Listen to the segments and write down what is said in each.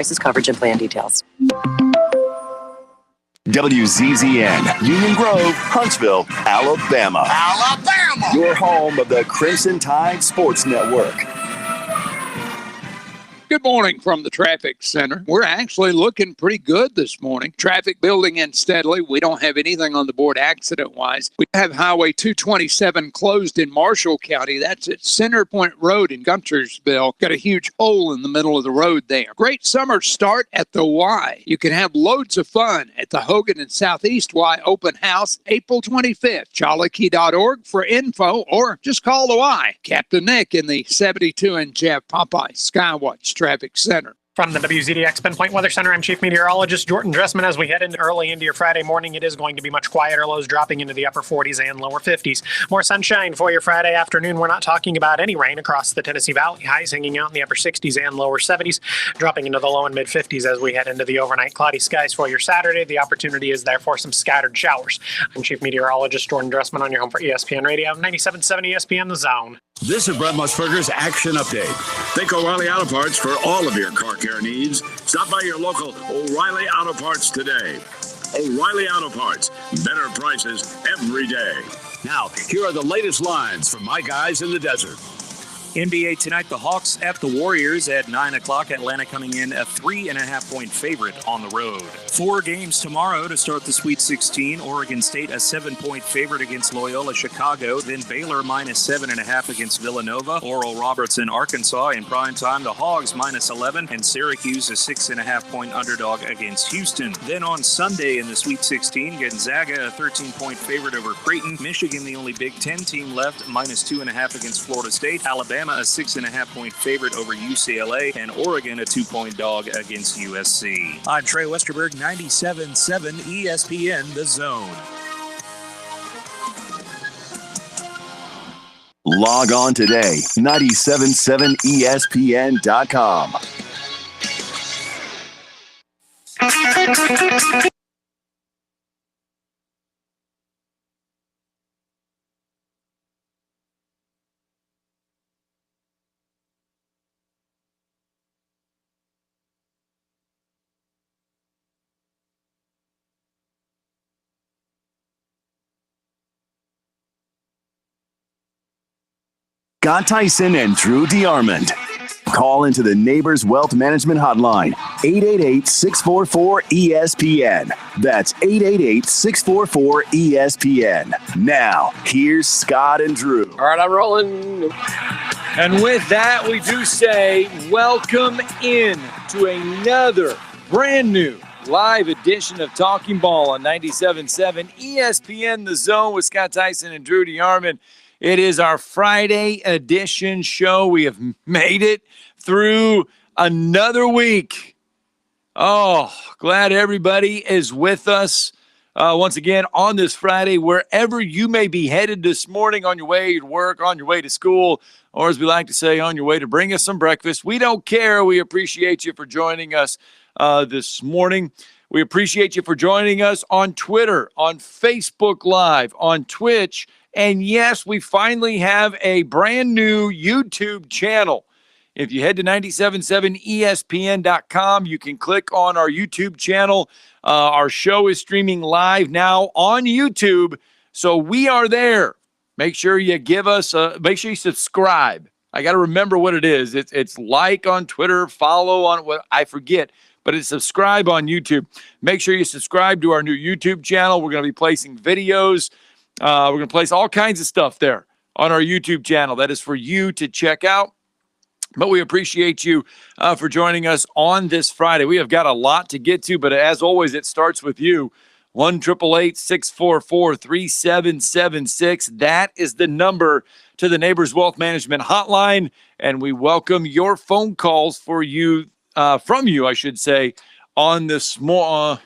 Prices, coverage, and plan details. WZZN, Union Grove, Huntsville, Alabama. Your home of the Crimson Tide Sports Network. Good morning from the traffic center. We're actually looking pretty good this morning. Traffic building in steadily. We don't have anything on the board accident-wise. We have Highway 227 closed in Marshall County. That's at Center Point Road in Guntersville. Got a huge hole in the middle of the road there. Great summer start at the Y. You can have loads of fun at the Hogan and Southeast Y Open House April 25th. Jollykey.org for info or just call the Y. Captain Nick in the 72 and Jeff Popeye Skywatch Traffic Center. From the WZDX Pinpoint Weather Center, I'm Chief Meteorologist Jordan Dressman. As we head early into your Friday morning, it is going to be much quieter. Lows dropping into the upper 40s and lower 50s. More sunshine for your Friday afternoon. We're not talking about any rain across the Tennessee Valley. Highs hanging out in the upper 60s and lower 70s, dropping into the low and mid 50s as we head into the overnight cloudy skies for your Saturday. The opportunity is there for some scattered showers. I'm Chief Meteorologist Jordan Dressman on your home for ESPN Radio, 97.7 ESPN The Zone. This is Brad Musburger's Action Update. Think O'Reilly Auto Parts for all of your car care needs. Stop by your local O'Reilly Auto Parts today. O'Reilly Auto Parts. Better prices every day. Now, here are the latest lines from my guys in the desert. NBA tonight, the Hawks at the Warriors at 9 o'clock. Atlanta coming in a 3.5-point favorite on the road. 4 games tomorrow to start the Sweet 16. Oregon State a 7-point favorite against Loyola Chicago. Then Baylor minus 7.5 against Villanova. Oral Roberts in Arkansas in prime time. The Hogs minus 11 and Syracuse a 6.5-point underdog against Houston. Then on Sunday in the Sweet 16, Gonzaga a 13-point favorite over Creighton. Michigan, the only Big Ten team left, minus 2.5 against Florida State. Alabama a 6.5-point favorite over UCLA, and Oregon a 2-point dog against USC. I'm Trey Westerberg, 97.7 ESPN The Zone. Log on today, 977ESPN.com. Scott Tyson and Drew DeArmond. Call into the Neighbors Wealth Management Hotline, 888-644-ESPN. That's 888-644-ESPN. Now, here's Scott and Drew. All right, I'm rolling. And with that, we do say welcome in to another brand new live edition of Talkin Ball on 97.7 ESPN The Zone with Scott Tyson and Drew DeArmond. It is our Friday edition show. We have made it through another week. Oh, glad everybody is with us once again on this Friday, wherever you may be headed this morning, on your way to work, on your way to school, or as we like to say, on your way to bring us some breakfast. We don't care. We appreciate you for joining us this morning. We appreciate you for joining us on Twitter, on Facebook Live, on Twitch. And yes, we finally have a brand new YouTube channel. If you head to 977ESPN.com, you can click on our YouTube channel. Our show is streaming live now on YouTube. So we are there. Make sure you make sure you subscribe. I got to remember what it is. It's like on Twitter, follow on what I forget, but it's subscribe on YouTube. Make sure you subscribe to our new YouTube channel. We're going to be placing videos. We're going to place all kinds of stuff there on our YouTube channel. That is for you to check out. But we appreciate you for joining us on this Friday. We have got a lot to get to, but as always, it starts with you. 1-888-644-3776. That is the number to the Neighbors Wealth Management Hotline, and we welcome your phone calls from you, I should say, on this on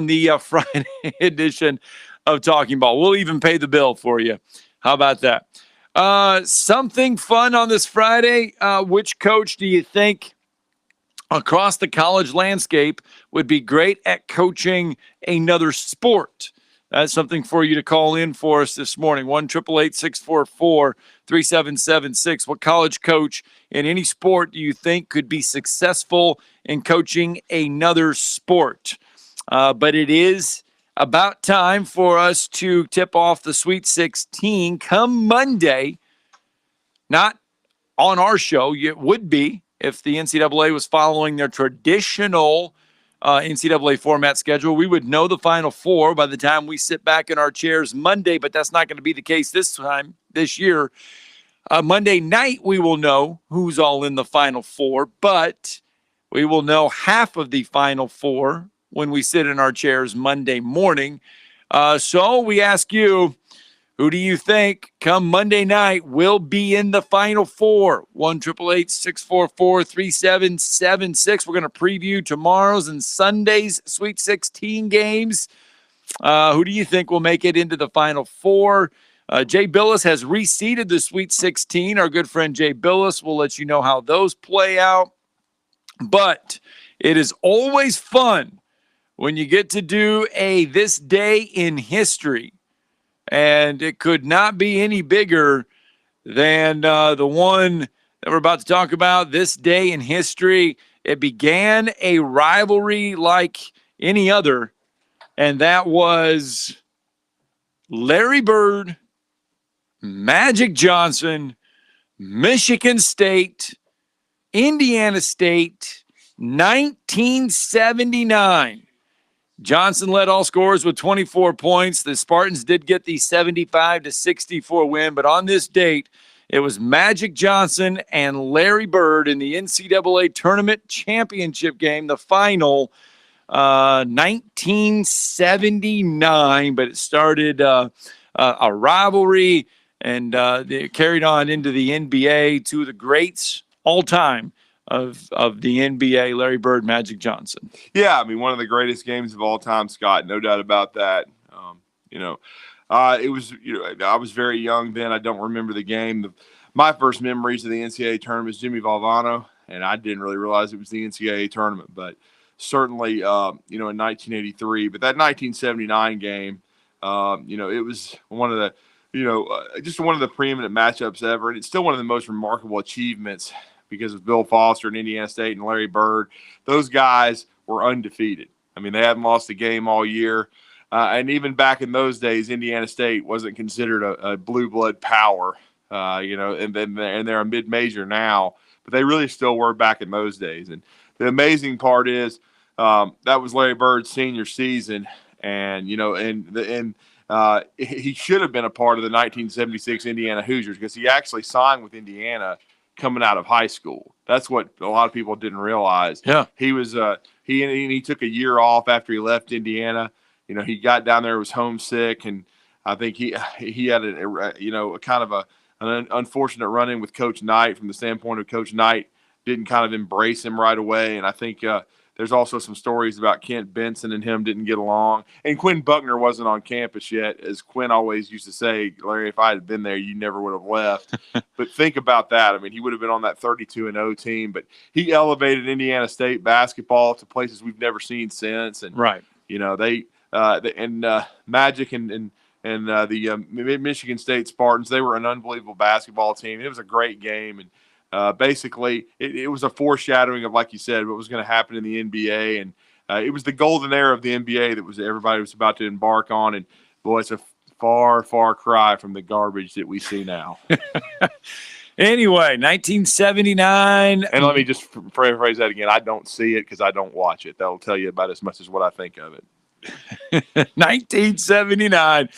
the Friday edition of Talking Ball. We'll even pay the bill for you. How about that? Something fun on this Friday. Which coach do you think across the college landscape would be great at coaching another sport? That's something for you to call in for us this morning. 1-888-644-3776. 3776. What college coach in any sport do you think could be successful in coaching another sport? But it is about time for us to tip off the Sweet 16 come Monday. Not on our show. It would be if the NCAA was following their traditional NCAA format schedule. We would know the Final Four by the time we sit back in our chairs Monday, but that's not going to be the case this year. Monday night, we will know who's all in the Final Four, but we will know half of the Final Four when we sit in our chairs Monday morning. So we ask you, who do you think come Monday night will be in the Final Four? 1-888-644-3776. We're going to preview tomorrow's and Sunday's Sweet 16 games. Who do you think will make it into the Final Four? Jay Billis has reseeded the Sweet 16. Our good friend Jay Billis will let you know how those play out. But it is always fun when you get to do a This Day in History. And it could not be any bigger than the one that we're about to talk about, This Day in History. It began a rivalry like any other, and that was Larry Bird, Magic Johnson, Michigan State, Indiana State, 1979. Johnson led all scorers with 24 points. The Spartans did get the 75-64 win, but on this date, it was Magic Johnson and Larry Bird in the NCAA Tournament Championship game, the final, 1979. But it started a rivalry, and it carried on into the NBA. Two of the greats all time of the NBA, Larry Bird, Magic Johnson. Yeah, I mean, one of the greatest games of all time, Scott, no doubt about that. It was, I was very young then. I don't remember the game. My first memories of the NCAA tournament was Jimmy Valvano, and I didn't really realize it was the NCAA tournament, but certainly, in 1983. But that 1979 game, it was one of the, just one of the preeminent matchups ever, and it's still one of the most remarkable achievements because of Bill Foster and Indiana State and Larry Bird. Those guys were undefeated. I mean, they hadn't lost a game all year. And even back in those days, Indiana State wasn't considered a blue blood power, and they're a mid-major now, but they really still were back in those days. And the amazing part is that was Larry Bird's senior season, and he should have been a part of the 1976 Indiana Hoosiers because he actually signed with Indiana coming out of high school. That's what a lot of people didn't realize. Yeah, he was he took a year off after he left Indiana. He got down there, was homesick, and I think he had a kind of an unfortunate run-in with Coach Knight from the standpoint of Coach Knight didn't kind of embrace him right away. And I think there's also some stories about Kent Benson and him didn't get along. And Quinn Buckner wasn't on campus yet. As Quinn always used to say, Larry, if I had been there, you never would have left. But think about that. I mean, he would have been on that 32-0 team. But he elevated Indiana State basketball to places we've never seen since. And, right. Magic and the Michigan State Spartans, they were an unbelievable basketball team. It was a great game. And basically, it was a foreshadowing of, like you said, what was going to happen in the NBA. And it was the golden era of the NBA that everybody was about to embark on. And, boy, it's a far, far cry from the garbage that we see now. Anyway, 1979. And let me just phrase that again. I don't see it because I don't watch it. That'll tell you about as much as what I think of it. 1979.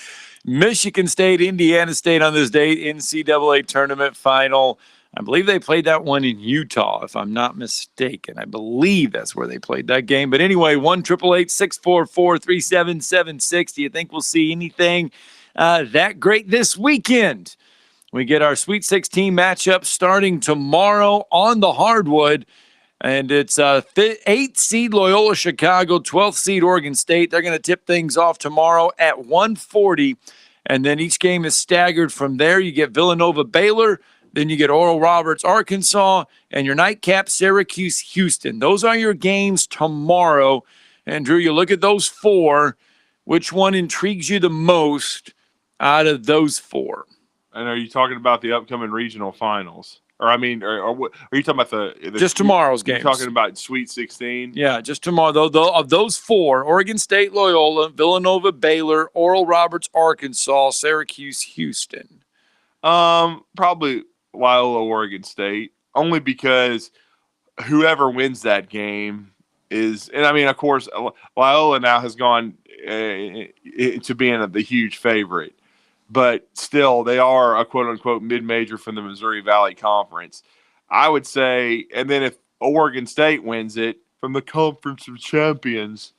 Michigan State, Indiana State on this date, NCAA tournament final. I believe they played that one in Utah, if I'm not mistaken. I believe that's where they played that game. But anyway, 1-888-644-3776. Do you think we'll see anything that great this weekend? We get our Sweet 16 matchup starting tomorrow on the hardwood. And it's 8th seed Loyola Chicago, 12th seed Oregon State. They're going to tip things off tomorrow at 1:40. And then each game is staggered from there. You get Villanova Baylor. Then you get Oral Roberts, Arkansas, and your nightcap, Syracuse, Houston. Those are your games tomorrow. And, Drew, you look at those four. Which one intrigues you the most out of those four? And are you talking about the upcoming regional finals? Or I mean, or what, are you talking about the Just tomorrow's games. You're talking about Sweet 16? Yeah, just tomorrow. Though of those four, Oregon State, Loyola, Villanova, Baylor, Oral Roberts, Arkansas, Syracuse, Houston. Probably Loyola, Oregon State, only because whoever wins that game is, and I mean, of course, Loyola now has gone to being the huge favorite. But still, they are a quote-unquote mid-major from the Missouri Valley Conference. I would say, and then if Oregon State wins it from the Conference of Champions,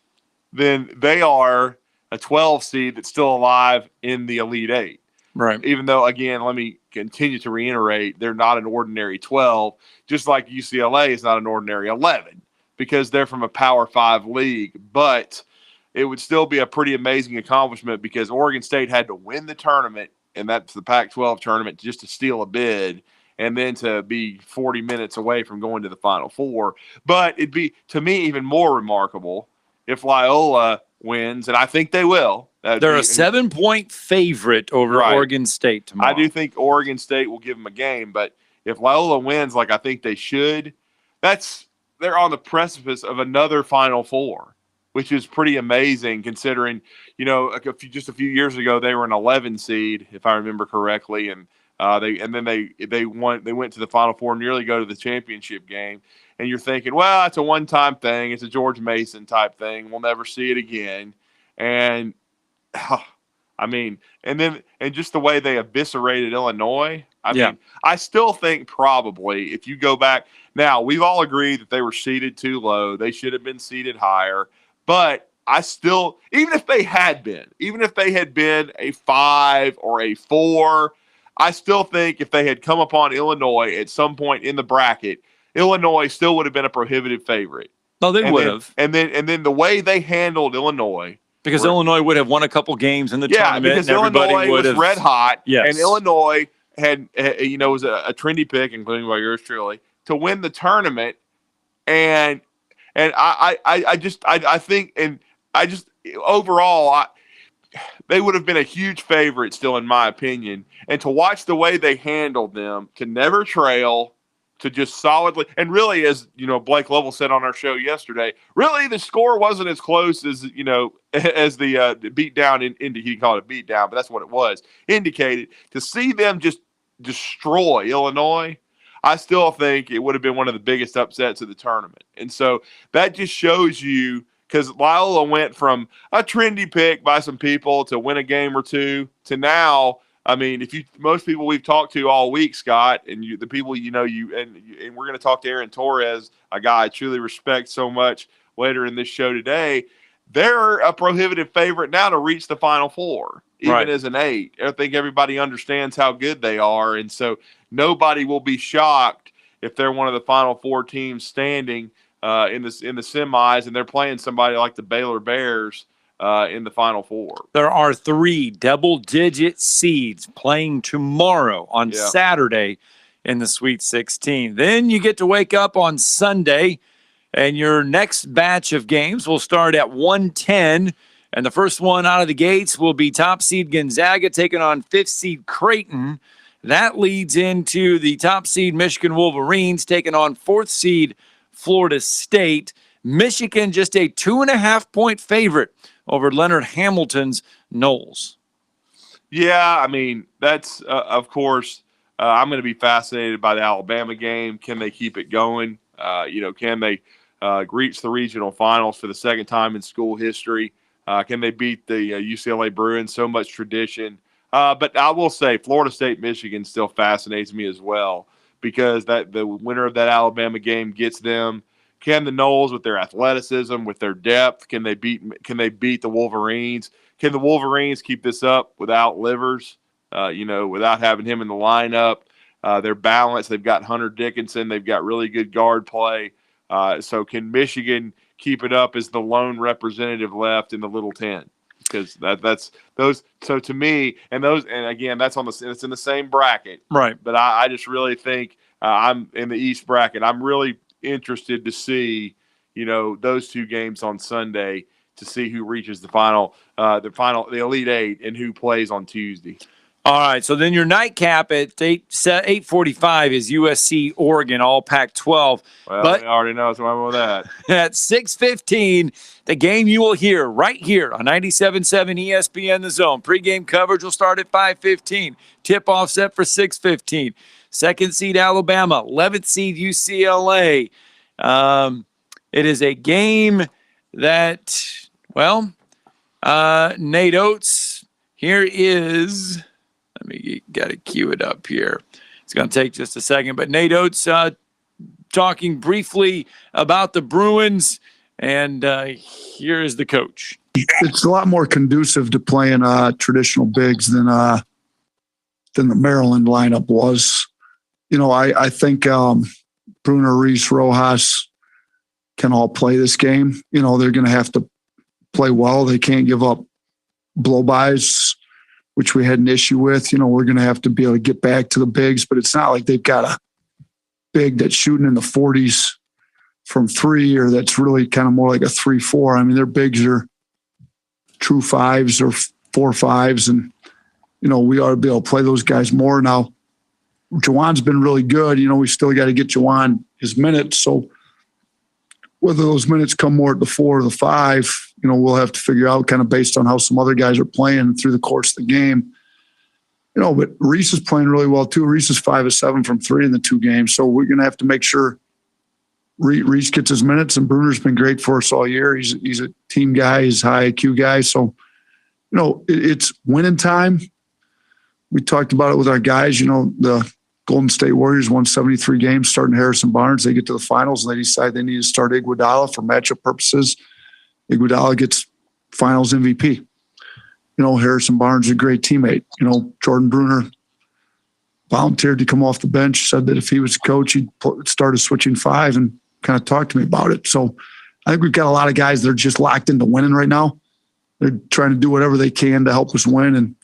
then they are a 12 seed that's still alive in the Elite Eight. Right. Even though, again, let me continue to reiterate, they're not an ordinary 12, just like UCLA is not an ordinary 11 because they're from a Power 5 league. But it would still be a pretty amazing accomplishment because Oregon State had to win the tournament, and that's the Pac-12 tournament, just to steal a bid and then to be 40 minutes away from going to the Final Four. But it'd be, to me, even more remarkable if Loyola wins, and I think they will. They're a 7-point favorite over Oregon State tomorrow. I do think Oregon State will give them a game, but if Loyola wins like I think they should, they're on the precipice of another Final Four, which is pretty amazing considering, just a few years ago they were an 11 seed, if I remember correctly, and they went to the Final Four, nearly go to the championship game, and you're thinking, well, it's a one-time thing, it's a George Mason type thing, we'll never see it again, and and just the way they eviscerated Illinois, I mean, I still think probably if you go back now, we've all agreed that they were seated too low, they should have been seated higher. But I still, even if they had been a 5 or a 4, I still think if they had come upon Illinois at some point in the bracket, Illinois still would have been a prohibitive favorite. No, they would have. And then the way they handled Illinois, because Illinois would have won a couple games in the tournament. Yeah, because Illinois was red hot, and Illinois had was a trendy pick, including by yours truly, to win the tournament, and I think overall, they would have been a huge favorite still, in my opinion. And to watch the way they handled them, to never trail, to just solidly, and really, as Blake Lovell said on our show yesterday, really the score wasn't as close as as the beat down he called it a beat down, but that's what it was. Indicated to see them just destroy Illinois. I still think it would have been one of the biggest upsets of the tournament. And so that just shows you, because Loyola went from a trendy pick by some people to win a game or two to now, I mean, most people we've talked to all week, Scott, and the people and we're going to talk to Aaron Torres, a guy I truly respect so much, later in this show today. They're a prohibitive favorite now to reach the Final Four, even as an 8. I think everybody understands how good they are, and so nobody will be shocked if they're one of the Final Four teams standing in the semis, and they're playing somebody like the Baylor Bears in the Final Four. There are 3 double-digit seeds playing tomorrow on Saturday in the Sweet 16. Then you get to wake up on Sunday, and your next batch of games will start at 1:10. And the first one out of the gates will be top seed Gonzaga taking on 5th seed Creighton. That leads into the top seed Michigan Wolverines taking on 4th seed Florida State. Michigan just a 2.5-point favorite over Leonard Hamilton's Knowles. Yeah, I mean, that's, of course, I'm going to be fascinated by the Alabama game. Can they keep it going? Can they reach the regional finals for the second time in school history? Can they beat the UCLA Bruins? So much tradition. But I will say Florida State, Michigan still fascinates me as well, because the winner of that Alabama game gets them. Can the Noles, with their athleticism, with their depth, can they beat the Wolverines? Can the Wolverines keep this up without Livers? Without having him in the lineup, they're balanced. They've got Hunter Dickinson. They've got really good guard play. So can Michigan keep it up as the lone representative left in the Little 10? Because that's those. So to me, and again, it's in the same bracket, right? But I just really think I'm in the East bracket. I'm really interested to see, those 2 games on Sunday, to see who reaches the Elite Eight, and who plays on Tuesday. All right, so then your nightcap at 8:45 is USC Oregon, all Pac-12. Well, But we already know what's wrong with that. at 6:15, the game you will hear right here on 97.7 ESPN The Zone. Pre-game coverage will start at 5:15. Tip-off set for 6:15. Second seed Alabama, 11th seed UCLA. It is a game that, Nate Oates, here is, got to cue it up here. It's going to take just a second, but Nate Oates talking briefly about the Bruins, and here is the coach. It's a lot more conducive to playing traditional bigs than the Maryland lineup was. I think Bruner, Reese, Rojas can all play this game. They're going to have to play well. They can't give up blow-bys, which we had an issue with. We're going to have to be able to get back to the bigs, but it's not like they've got a big that's shooting in the 40s from three, or that's really kind of more like a 3-4. I mean, their bigs are true 5s or 4-5s, and, we ought to be able to play those guys more. Now, Juwan's been really good. We still got to get Juwan his minutes. So whether those minutes come more at the 4 or the 5, we'll have to figure out kind of based on how some other guys are playing through the course of the game. But Reese is playing really well too. Reese is 5 of 7 from 3 in the 2 games. So we're going to have to make sure Reese gets his minutes, and Bruner's been great for us all year. He's a team guy. He's a high IQ guy. So, it's winning time. We talked about it with our guys. The Golden State Warriors won 73 games starting Harrison Barnes. They get to the finals, and they decide they need to start Iguodala for matchup purposes. Iguodala gets finals MVP. Harrison Barnes is a great teammate. Jordan Bruner volunteered to come off the bench, said that if he was coach, he'd start a switching 5, and kind of talked to me about it. So I think we've got a lot of guys that are just locked into winning right now. They're trying to do whatever they can to help us win, and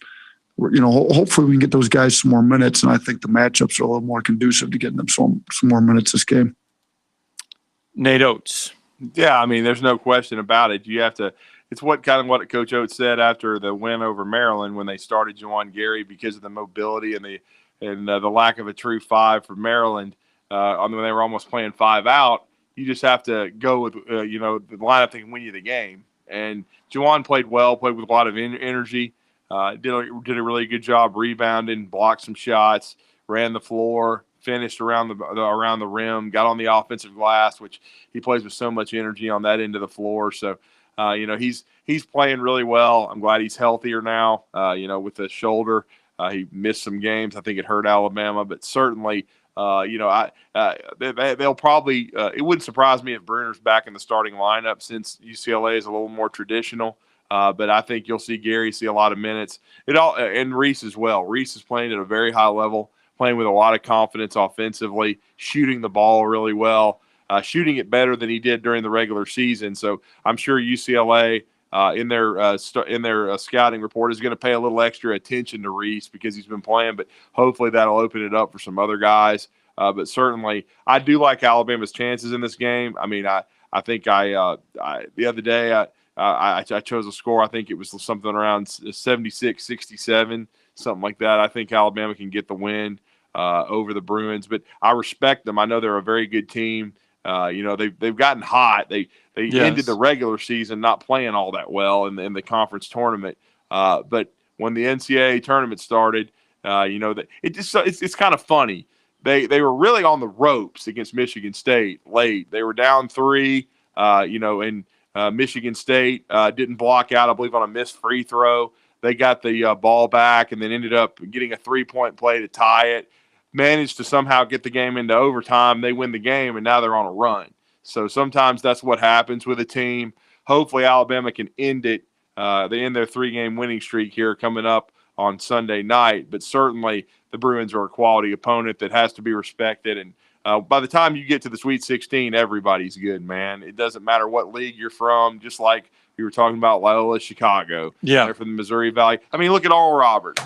hopefully we can get those guys some more minutes, and I think the matchups are a little more conducive to getting them some more minutes this game. Nate Oates. Yeah, there's no question about it. You have to – it's what Coach Oates said after the win over Maryland when they started Juwan Gary because of the mobility and the lack of a true 5 for Maryland. When they were almost playing 5 out, you just have to go with, the lineup that can win you the game. And Juwan played with a lot of energy. Did a really good job rebounding, blocked some shots, ran the floor, finished around the rim, got on the offensive glass, which he plays with so much energy on that end of the floor. So, he's playing really well. I'm glad he's healthier now. With the shoulder, he missed some games. I think it hurt Alabama, but certainly, they'll probably. It wouldn't surprise me if Bruner's back in the starting lineup since UCLA is a little more traditional. But I think you'll see Gary see a lot of minutes. And Reese as well. Reese is playing at a very high level, playing with a lot of confidence offensively, shooting the ball really well, shooting it better than he did during the regular season. So I'm sure UCLA in their scouting report is going to pay a little extra attention to Reese because he's been playing. But hopefully that'll open it up for some other guys. But certainly I do like Alabama's chances in this game. I think the other day I chose a score. I think it was something around 76-67, something like that. I think Alabama can get the win over the Bruins, but I respect them. I know they're a very good team. They've gotten hot. They ended the regular season not playing all that well in the conference tournament. But when the NCAA tournament started, it's kind of funny. They were really on the ropes against Michigan State late. They were down 3, and Michigan State didn't block out, I believe, on a missed free throw. They got the ball back and then ended up getting a 3-point play to tie it. Managed to somehow get the game into overtime. They win the game, and now they're on a run. So sometimes that's what happens with a team. Hopefully Alabama can end it. They end their 3-game winning streak here coming up on Sunday night. But certainly the Bruins are a quality opponent that has to be respected. And by the time you get to the Sweet 16, everybody's good, man. It doesn't matter what league you're from, just like we were talking about Loyola Chicago. Yeah. They're from the Missouri Valley. Look at Oral Roberts.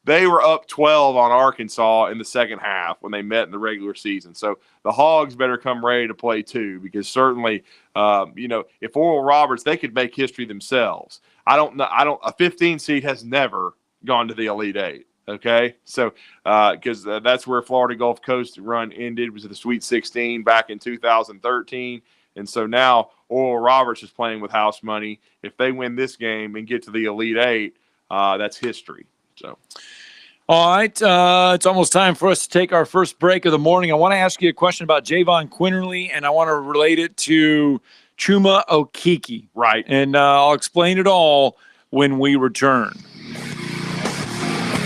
They were up 12 on Arkansas in the second half when they met in the regular season. So the Hogs better come ready to play too, because certainly, if Oral Roberts, they could make history themselves. A 15 seed has never gone to the Elite Eight. Okay, so because that's where Florida Gulf Coast run ended, was the Sweet 16 back in 2013. And so now Oral Roberts is playing with house money. If they win this game and get to the Elite Eight, that's history. So, all right, it's almost time for us to take our first break of the morning. I want to ask you a question about Javon Quinterly, and I want to relate it to Chuma Okeke. Right. And I'll explain it all when we return.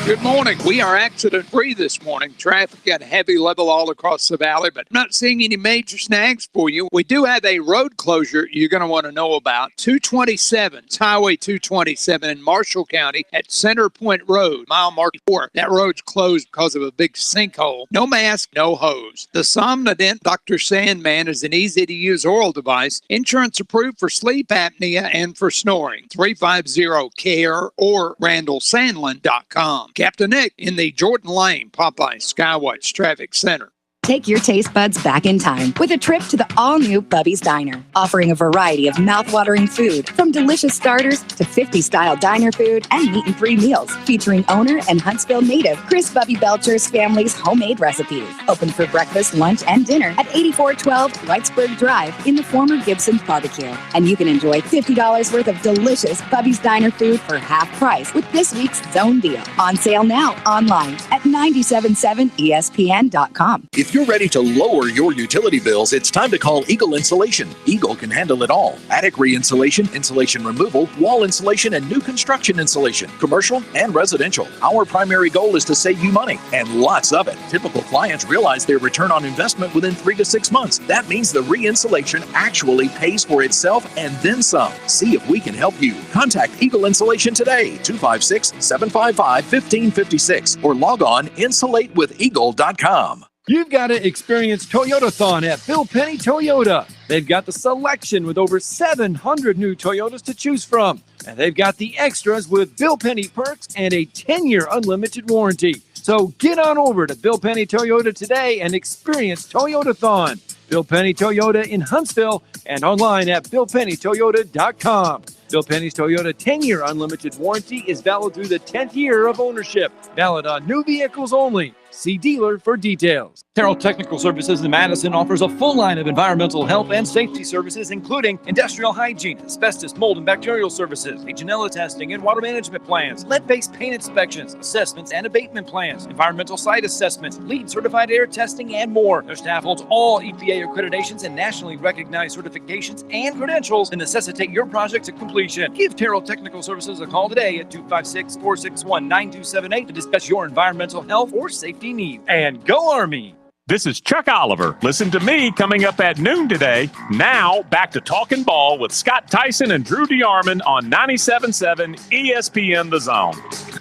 Good morning. We are accident-free this morning. Traffic at a heavy level all across the valley, but not seeing any major snags for you. We do have a road closure you're going to want to know about. 227, it's Highway 227 in Marshall County at Center Point Road, mile mark 4. That road's closed because of a big sinkhole. No mask, no hose. The Somnodent Dr. Sandman is an easy-to-use oral device. Insurance approved for sleep apnea and for snoring. 350-CARE or RandallSandlin.com. Captain Nick in the Jordan Lane Popeye Skywatch Traffic Center. Take your taste buds back in time with a trip to the all-new Bubby's Diner, offering a variety of mouth-watering food, from delicious starters to 50-style diner food and meat-and-three meals, featuring owner and Huntsville native Chris Bubby Belcher's family's homemade recipes. Open for breakfast, lunch, and dinner at 8412 Whitesburg Drive in the former Gibson's Barbecue. And you can enjoy $50 worth of delicious Bubby's Diner food for half price with this week's Zone Deal. On sale now online at 977ESPN.com. If you're ready to lower your utility bills, it's time to call Eagle Insulation. Eagle can handle it all. Attic re-insulation, insulation removal, wall insulation, and new construction insulation, commercial and residential. Our primary goal is to save you money, and lots of it. Typical clients realize their return on investment within 3 to 6 months. That means the re-insulation actually pays for itself and then some. See if we can help you. Contact Eagle Insulation today, 256-755-1556, or log on insulatewitheagle.com. You've got to experience Toyotathon at Bill Penny Toyota. They've got the selection with over 700 new Toyotas to choose from. And they've got the extras with Bill Penny perks and a 10-year unlimited warranty. So get on over to Bill Penny Toyota today and experience Toyotathon. Bill Penny Toyota in Huntsville and online at BillPennyToyota.com. Bill Penny's Toyota 10-year unlimited warranty is valid through the 10th year of ownership. Valid on new vehicles only. See dealer for details. Terrell Technical Services in Madison offers a full line of environmental health and safety services, including industrial hygiene, asbestos, mold, and bacterial services, Legionella testing and water management plans, lead-based paint inspections, assessments and abatement plans, environmental site assessments, LEED certified air testing, and more. Their staff holds all EPA accreditations and nationally recognized certifications and credentials to necessitate your project to completion. Give Terrell Technical Services a call today at 256-461-9278 to discuss your environmental health or safety needs. And go Army! This is Chuck Oliver. Listen to me coming up at noon today. Now, back to Talkin Ball with Scott Tyson and Drew DeArmond on 97.7 ESPN The Zone.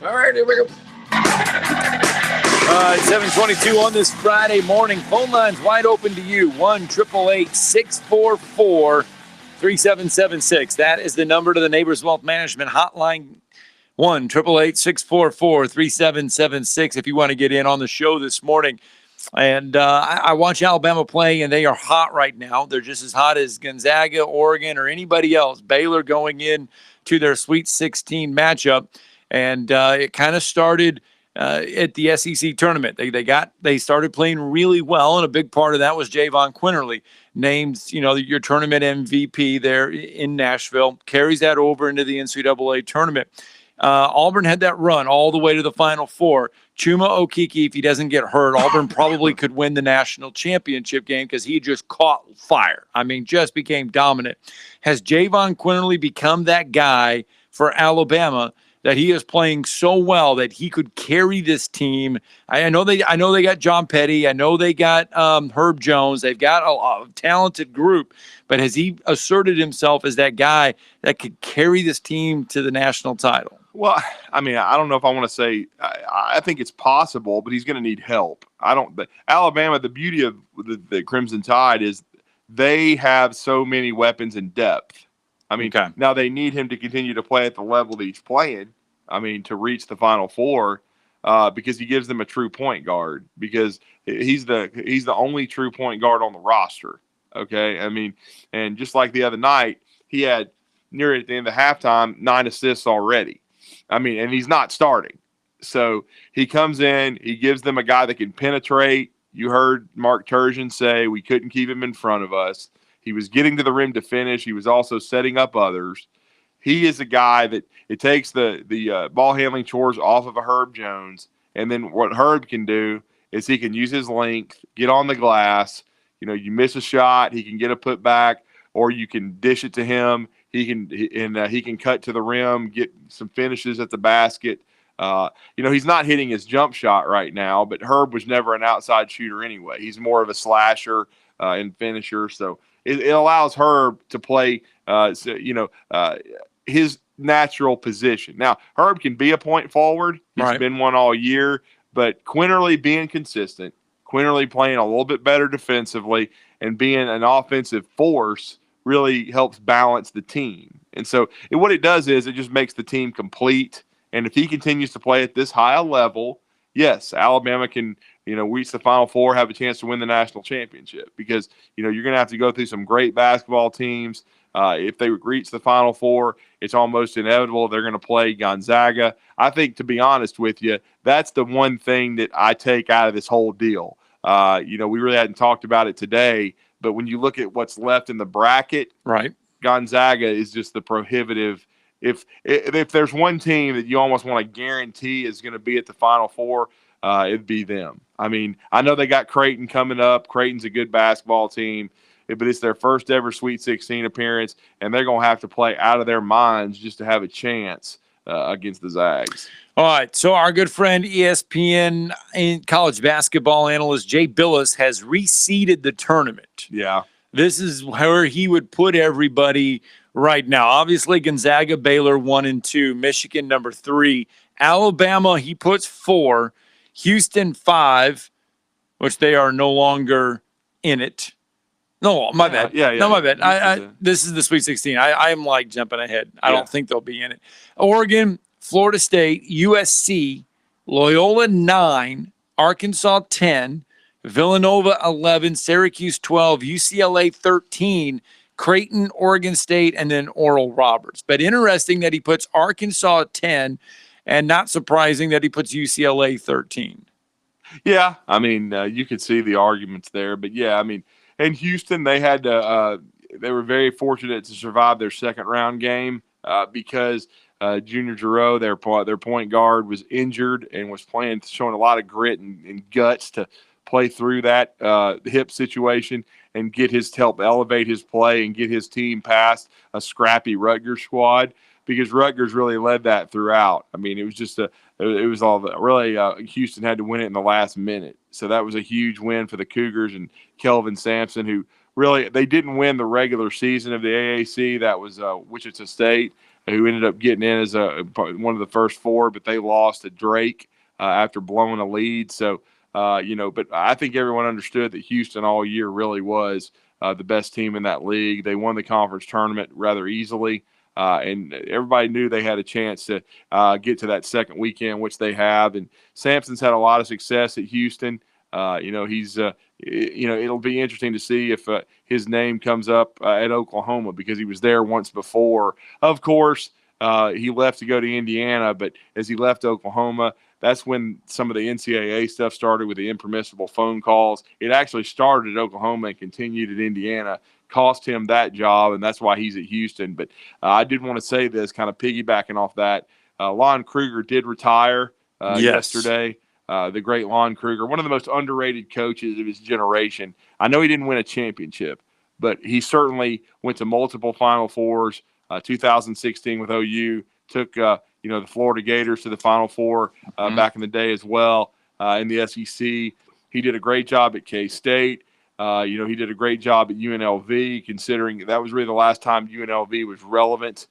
All right, here we go. 7:22 on this Friday morning. Phone lines wide open to you. 1-888-644-3776. That is the number to the Neighbors Wealth Management hotline. 1-888-644-3776 if you want to get in on the show this morning. And I watch Alabama play, and they are hot right now. They're just as hot as Gonzaga, Oregon, or anybody else. Baylor going in to their Sweet 16 matchup. And it kind of started at the SEC tournament. They started playing really well, and a big part of that was Javon Quinterly, named your tournament MVP there in Nashville, carries that over into the NCAA tournament. Auburn had that run all the way to the Final Four. Chuma Okeke, if he doesn't get hurt, Auburn probably could win the national championship game because he just caught fire. I mean, just became dominant. Has Javon Quinterly become that guy for Alabama that he is playing so well that he could carry this team? I know they got John Petty. I know they got Herb Jones. They've got a talented group. But has he asserted himself as that guy that could carry this team to the national title? Well, I mean, I don't know if I want to say I think it's possible, but he's going to need help. Alabama, the beauty of the Crimson Tide is they have so many weapons in depth. I mean, Now they need him to continue to play at the level that he's playing. I mean, to reach the Final Four, because he gives them a true point guard, because he's the only true point guard on the roster. Okay, I mean, and just like the other night, he had near at the end of halftime 9 assists already. I mean, and he's not starting. So he comes in, he gives them a guy that can penetrate. You heard Mark Turgeon say we couldn't keep him in front of us. He was getting to the rim to finish. He was also setting up others. He is a guy that it takes the ball handling chores off of a Herb Jones. And then what Herb can do is he can use his length, get on the glass. You know, you miss a shot, he can get a putback, or you can dish it to him. He can cut to the rim, get some finishes at the basket. You know, he's not hitting his jump shot right now, but Herb was never an outside shooter anyway. He's more of a slasher and finisher. So it allows Herb to play, his natural position. Now, Herb can be a point forward. He's been one all year, but Quinterly being consistent, Quinterly playing a little bit better defensively and being an offensive force really helps balance the team. And so what it does is it just makes the team complete. And if he continues to play at this high a level, yes, Alabama can, reach the Final Four, have a chance to win the national championship because, you're going to have to go through some great basketball teams. If they reach the Final Four, it's almost inevitable they're going to play Gonzaga. I think, to be honest with you, that's the one thing that I take out of this whole deal. We really hadn't talked about it today, but when you look at what's left in the bracket, Gonzaga is just the prohibitive. If there's one team that you almost want to guarantee is going to be at the Final Four, it'd be them. I mean, I know they got Creighton coming up. Creighton's a good basketball team, but it's their first ever Sweet 16 appearance, and they're going to have to play out of their minds just to have a chance against the Zags. All right, so our good friend ESPN college basketball analyst Jay Billis has reseeded the tournament. Yeah. This is where he would put everybody right now. Obviously, Gonzaga, Baylor 1 and 2, Michigan number 3, Alabama he puts 4, Houston 5, which they are no longer in it. No, my bad. Yeah. No, my bad. This is the Sweet 16. I am like jumping ahead. I don't think they'll be in it. Oregon, Florida State, USC, Loyola 9, Arkansas 10, Villanova 11, Syracuse 12, UCLA 13, Creighton, Oregon State, and then Oral Roberts. But interesting that he puts Arkansas at 10, and not surprising that he puts UCLA 13. Yeah, I mean, you could see the arguments there, but yeah, I mean, in Houston, they had to. They were very fortunate to survive their second round game because Junior Giroux, their point guard, was injured and was showing a lot of grit and guts to play through that hip situation and help elevate his play and get his team past a scrappy Rutgers squad, because Rutgers really led that throughout. I mean, it was just Houston had to win it in the last minute. So that was a huge win for the Cougars and Kelvin Sampson, who really, they didn't win the regular season of the AAC. That was Wichita State, who ended up getting in as one of the first 4, but they lost to Drake after blowing a lead. So, but I think everyone understood that Houston all year really was the best team in that league. They won the conference tournament rather easily. And everybody knew they had a chance to get to that second weekend, which they have. And Sampson's had a lot of success at Houston. He's, it'll be interesting to see if his name comes up at Oklahoma, because he was there once before. Of course, he left to go to Indiana, but as he left Oklahoma, that's when some of the NCAA stuff started with the impermissible phone calls. It actually started at Oklahoma and continued at Indiana, cost him that job, and that's why he's at Houston. But I did want to say this, kind of piggybacking off that. Lon Kruger did retire yesterday. The great Lon Kruger, one of the most underrated coaches of his generation. I know he didn't win a championship, but he certainly went to multiple Final Fours. 2016 with OU, took the Florida Gators to the Final Four back in the day as well in the SEC. He did a great job at K-State. He did a great job at UNLV, considering that was really the last time UNLV was relevant.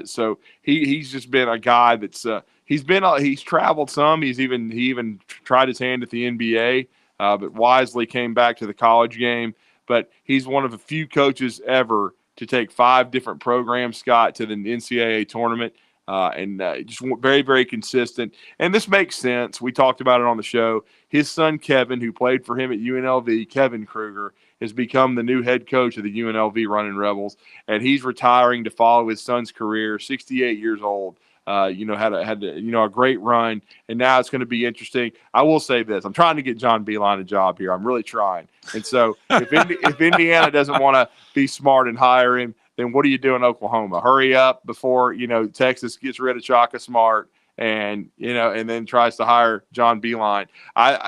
So he's just been a guy that's he's traveled some. He even tried his hand at the NBA, but wisely came back to the college game. But he's one of the few coaches ever to take 5 different programs, Scott, to the NCAA tournament. Just very, very consistent. And this makes sense. We talked about it on the show. His son, Kevin, who played for him at UNLV, Kevin Kruger, has become the new head coach of the UNLV Running Rebels. And he's retiring to follow his son's career, 68 years old. had a great run, and now it's going to be interesting. I will say this: I'm trying to get John Beilein a job here. I'm really trying. And so if Indiana doesn't want to be smart and hire him, then what do you do in Oklahoma? Hurry up before Texas gets rid of Shaka Smart and then tries to hire John Beilein.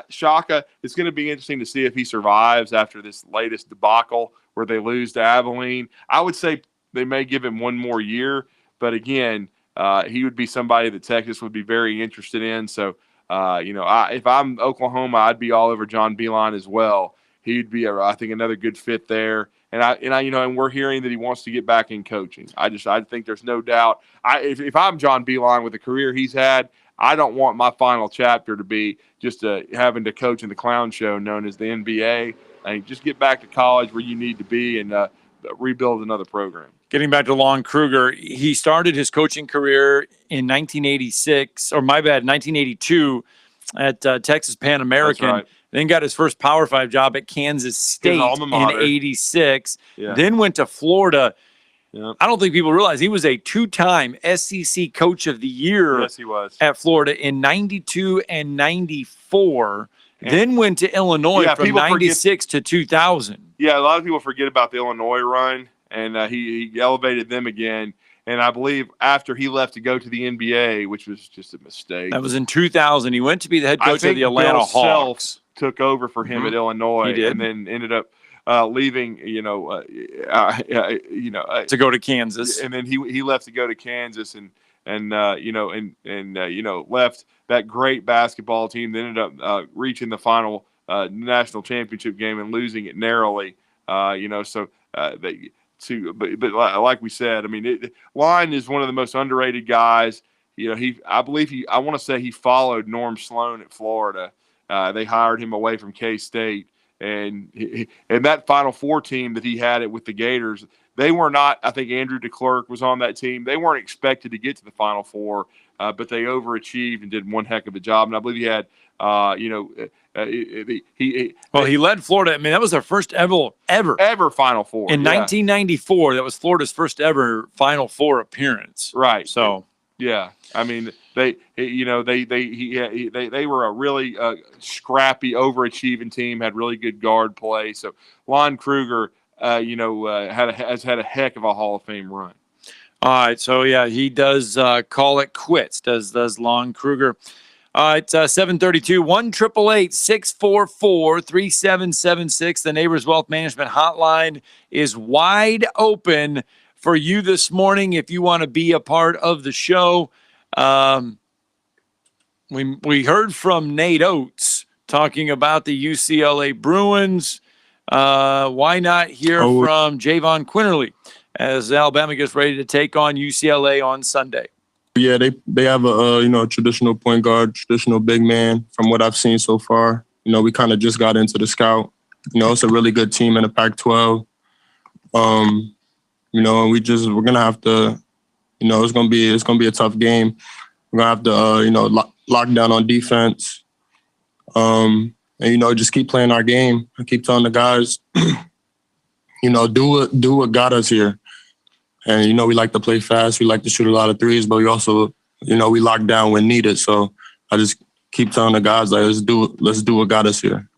Shaka, it's going to be interesting to see if he survives after this latest debacle where they lose to Abilene. I would say they may give him one more year, but again, he would be somebody that Texas would be very interested in. So, if I'm Oklahoma, I'd be all over John Beilein as well. He'd be, I think, another good fit there. And we're hearing that he wants to get back in coaching. I think there's no doubt. If I'm John Beilein with the career he's had, I don't want my final chapter to be just having to coach in the clown show known as the NBA. Just get back to college where you need to be and rebuild another program. Getting back to Lon Kruger, he started his coaching career in 1982 at Texas Pan American. That's right. Then got his first Power 5 job at Kansas State in 86. Yeah. Then went to Florida. Yeah. I don't think people realize he was a 2-time SEC Coach of the Year. Yes, he was. At Florida in 92 and 94. Then went to Illinois from 96 to 2000. Yeah, a lot of people forget about the Illinois run, and he elevated them again. And I believe after he left to go to the NBA, which was just a mistake. That was in 2000. He went to be the head coach of the Atlanta Bill Hawks. Self took over for him at Illinois, He did. and then ended up leaving. To go to Kansas, and then he left to go to Kansas, and left that great basketball team that ended up reaching the final national championship game and losing it narrowly. But like we said, I mean, Line is one of the most underrated guys. I want to say he followed Norm Sloan at Florida. They hired him away from K-State, and that Final Four team that he had it with the Gators, they were not. I think Andrew DeClercq was on that team. They weren't expected to get to the Final Four, but they overachieved and did one heck of a job. And I believe he had, he led Florida. I mean, that was their first ever Final Four in 1994. That was Florida's first ever Final Four appearance. Right. So yeah, I mean, they were a really scrappy, overachieving team. Had really good guard play. So Lon Kruger, has had a heck of a Hall of Fame run. All right, so yeah, he does call it quits. Does Lon Kruger? It's 7:32. 1-888-644-3776. The Neighbors Wealth Management Hotline is wide open for you this morning if you want to be a part of the show. We heard from Nate Oates talking about the UCLA Bruins. Why not hear from Javon Quinterly as Alabama gets ready to take on UCLA on Sunday? Yeah, they have a traditional point guard, traditional big man from what I've seen so far. We kind of just got into the scout. It's a really good team in the Pac-12. And we're gonna have to, it's gonna be a tough game. We're gonna have to lock down on defense. And just keep playing our game. I keep telling the guys, do what got us here. And we like to play fast. We like to shoot a lot of threes, but we also, we lock down when needed. So I just keep telling the guys, like, let's do what got us here.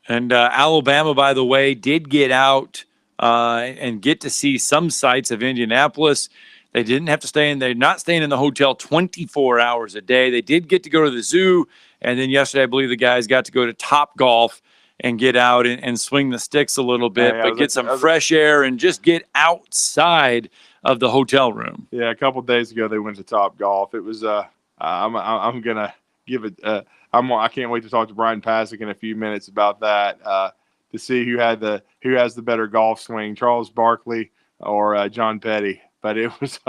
And Alabama, by the way, did get out and get to see some sights of Indianapolis. They didn't have to stay in. They're not staying in the hotel 24 hours a day. They did get to go to the zoo. And then yesterday, I believe the guys got to go to Top Golf and get out and swing the sticks a little bit, but get some fresh air and just get outside of the hotel room. Yeah, a couple of days ago they went to Top Golf. It was I'm gonna give it. I can't wait to talk to Bryan Passink in a few minutes about that to see who has the better golf swing, Charles Barkley or John Petty. But it was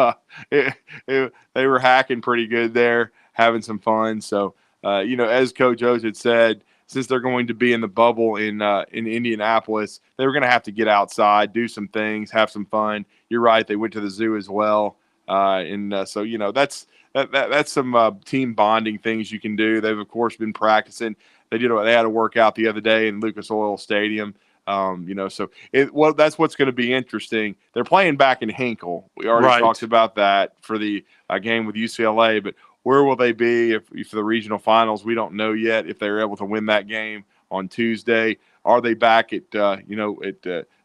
they were hacking pretty good there, having some fun. So as Coach Oates had said, since they're going to be in the bubble in Indianapolis, they were going to have to get outside, do some things, have some fun. You're right; they went to the zoo as well, so that's some team bonding things you can do. They've of course been practicing. They had a workout the other day in Lucas Oil Stadium. So that's what's going to be interesting. They're playing back in Hinkle. We already talked about that for the game with UCLA, but where will they be if the regional finals? We don't know yet if they're able to win that game on Tuesday. Are they back at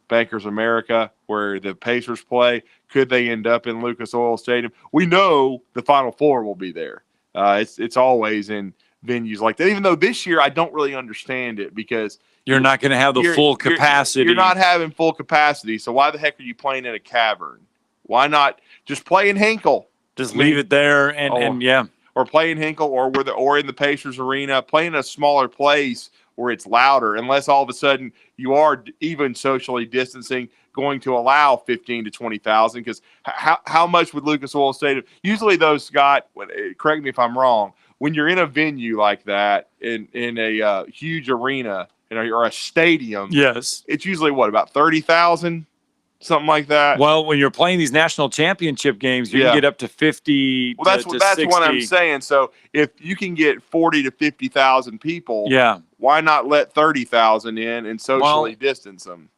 Bankers America where the Pacers play? Could they end up in Lucas Oil Stadium? We know the Final Four will be there. It's always in venues like that, even though this year I don't really understand it because you're not going to have the full capacity. You're not having full capacity, so why the heck are you playing in a cavern? Why not just play in Hinkle? Just leave it there or play in Hinkle or in the Pacers Arena, play in a smaller place where it's louder, unless all of a sudden you are even socially distancing, going to allow 15 to 20,000. Because how much would Lucas Oil Stadium? Usually those, Scott, correct me if I'm wrong, when you're in a venue like that, in a huge arena or a stadium, yes, it's usually about 30,000, something like that. Well, when you're playing these national championship games, you can get up to 50. Well, that's what I'm saying. So if you can get 40 to 50,000 people, why not let 30,000 in and socially distance them?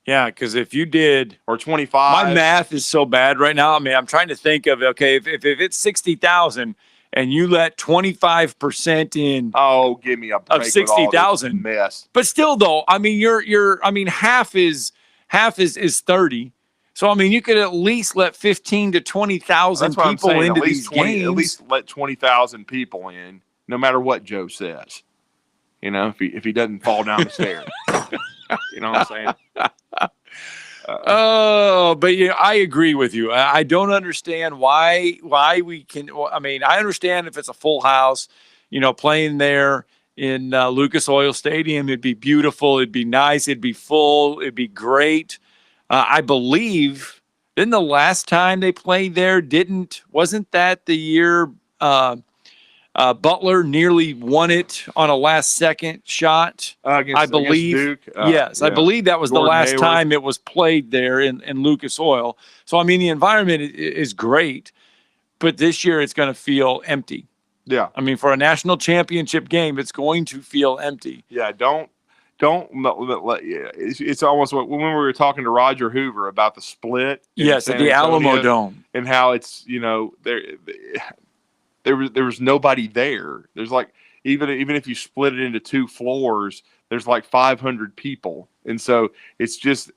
Yeah, because if you did, or 25, my math is so bad right now. I mean, I'm trying to think of if it's 60,000 and you let 25% in. Oh, give me a break of 60,000 mess. But still, though, I mean, half is 30. So I mean, you could at least let 15 to 20,000 people into these games. At least let 20,000 people in, no matter what Joe says. If he doesn't fall down the stairs. You know what I'm saying? But I agree with you. I don't understand why we can. I mean, I understand if it's a full house, playing there in Lucas Oil Stadium, it'd be beautiful, it'd be nice, it'd be full, it'd be great. I believe then the last time they played there wasn't that the year Butler nearly won it on a last-second shot? I believe. Duke. Yes, I believe that was Gordon the last time it was played there in Lucas Oil. So, I mean, the environment is great, but this year it's going to feel empty. Yeah. I mean, for a national championship game, it's going to feel empty. Yeah, it's almost like when we were talking to Roger Hoover about the split. Yes, at the Alamo Dome. And how it's, there was nobody there. There's even if you split it into two floors, there's 500 people, and so it's just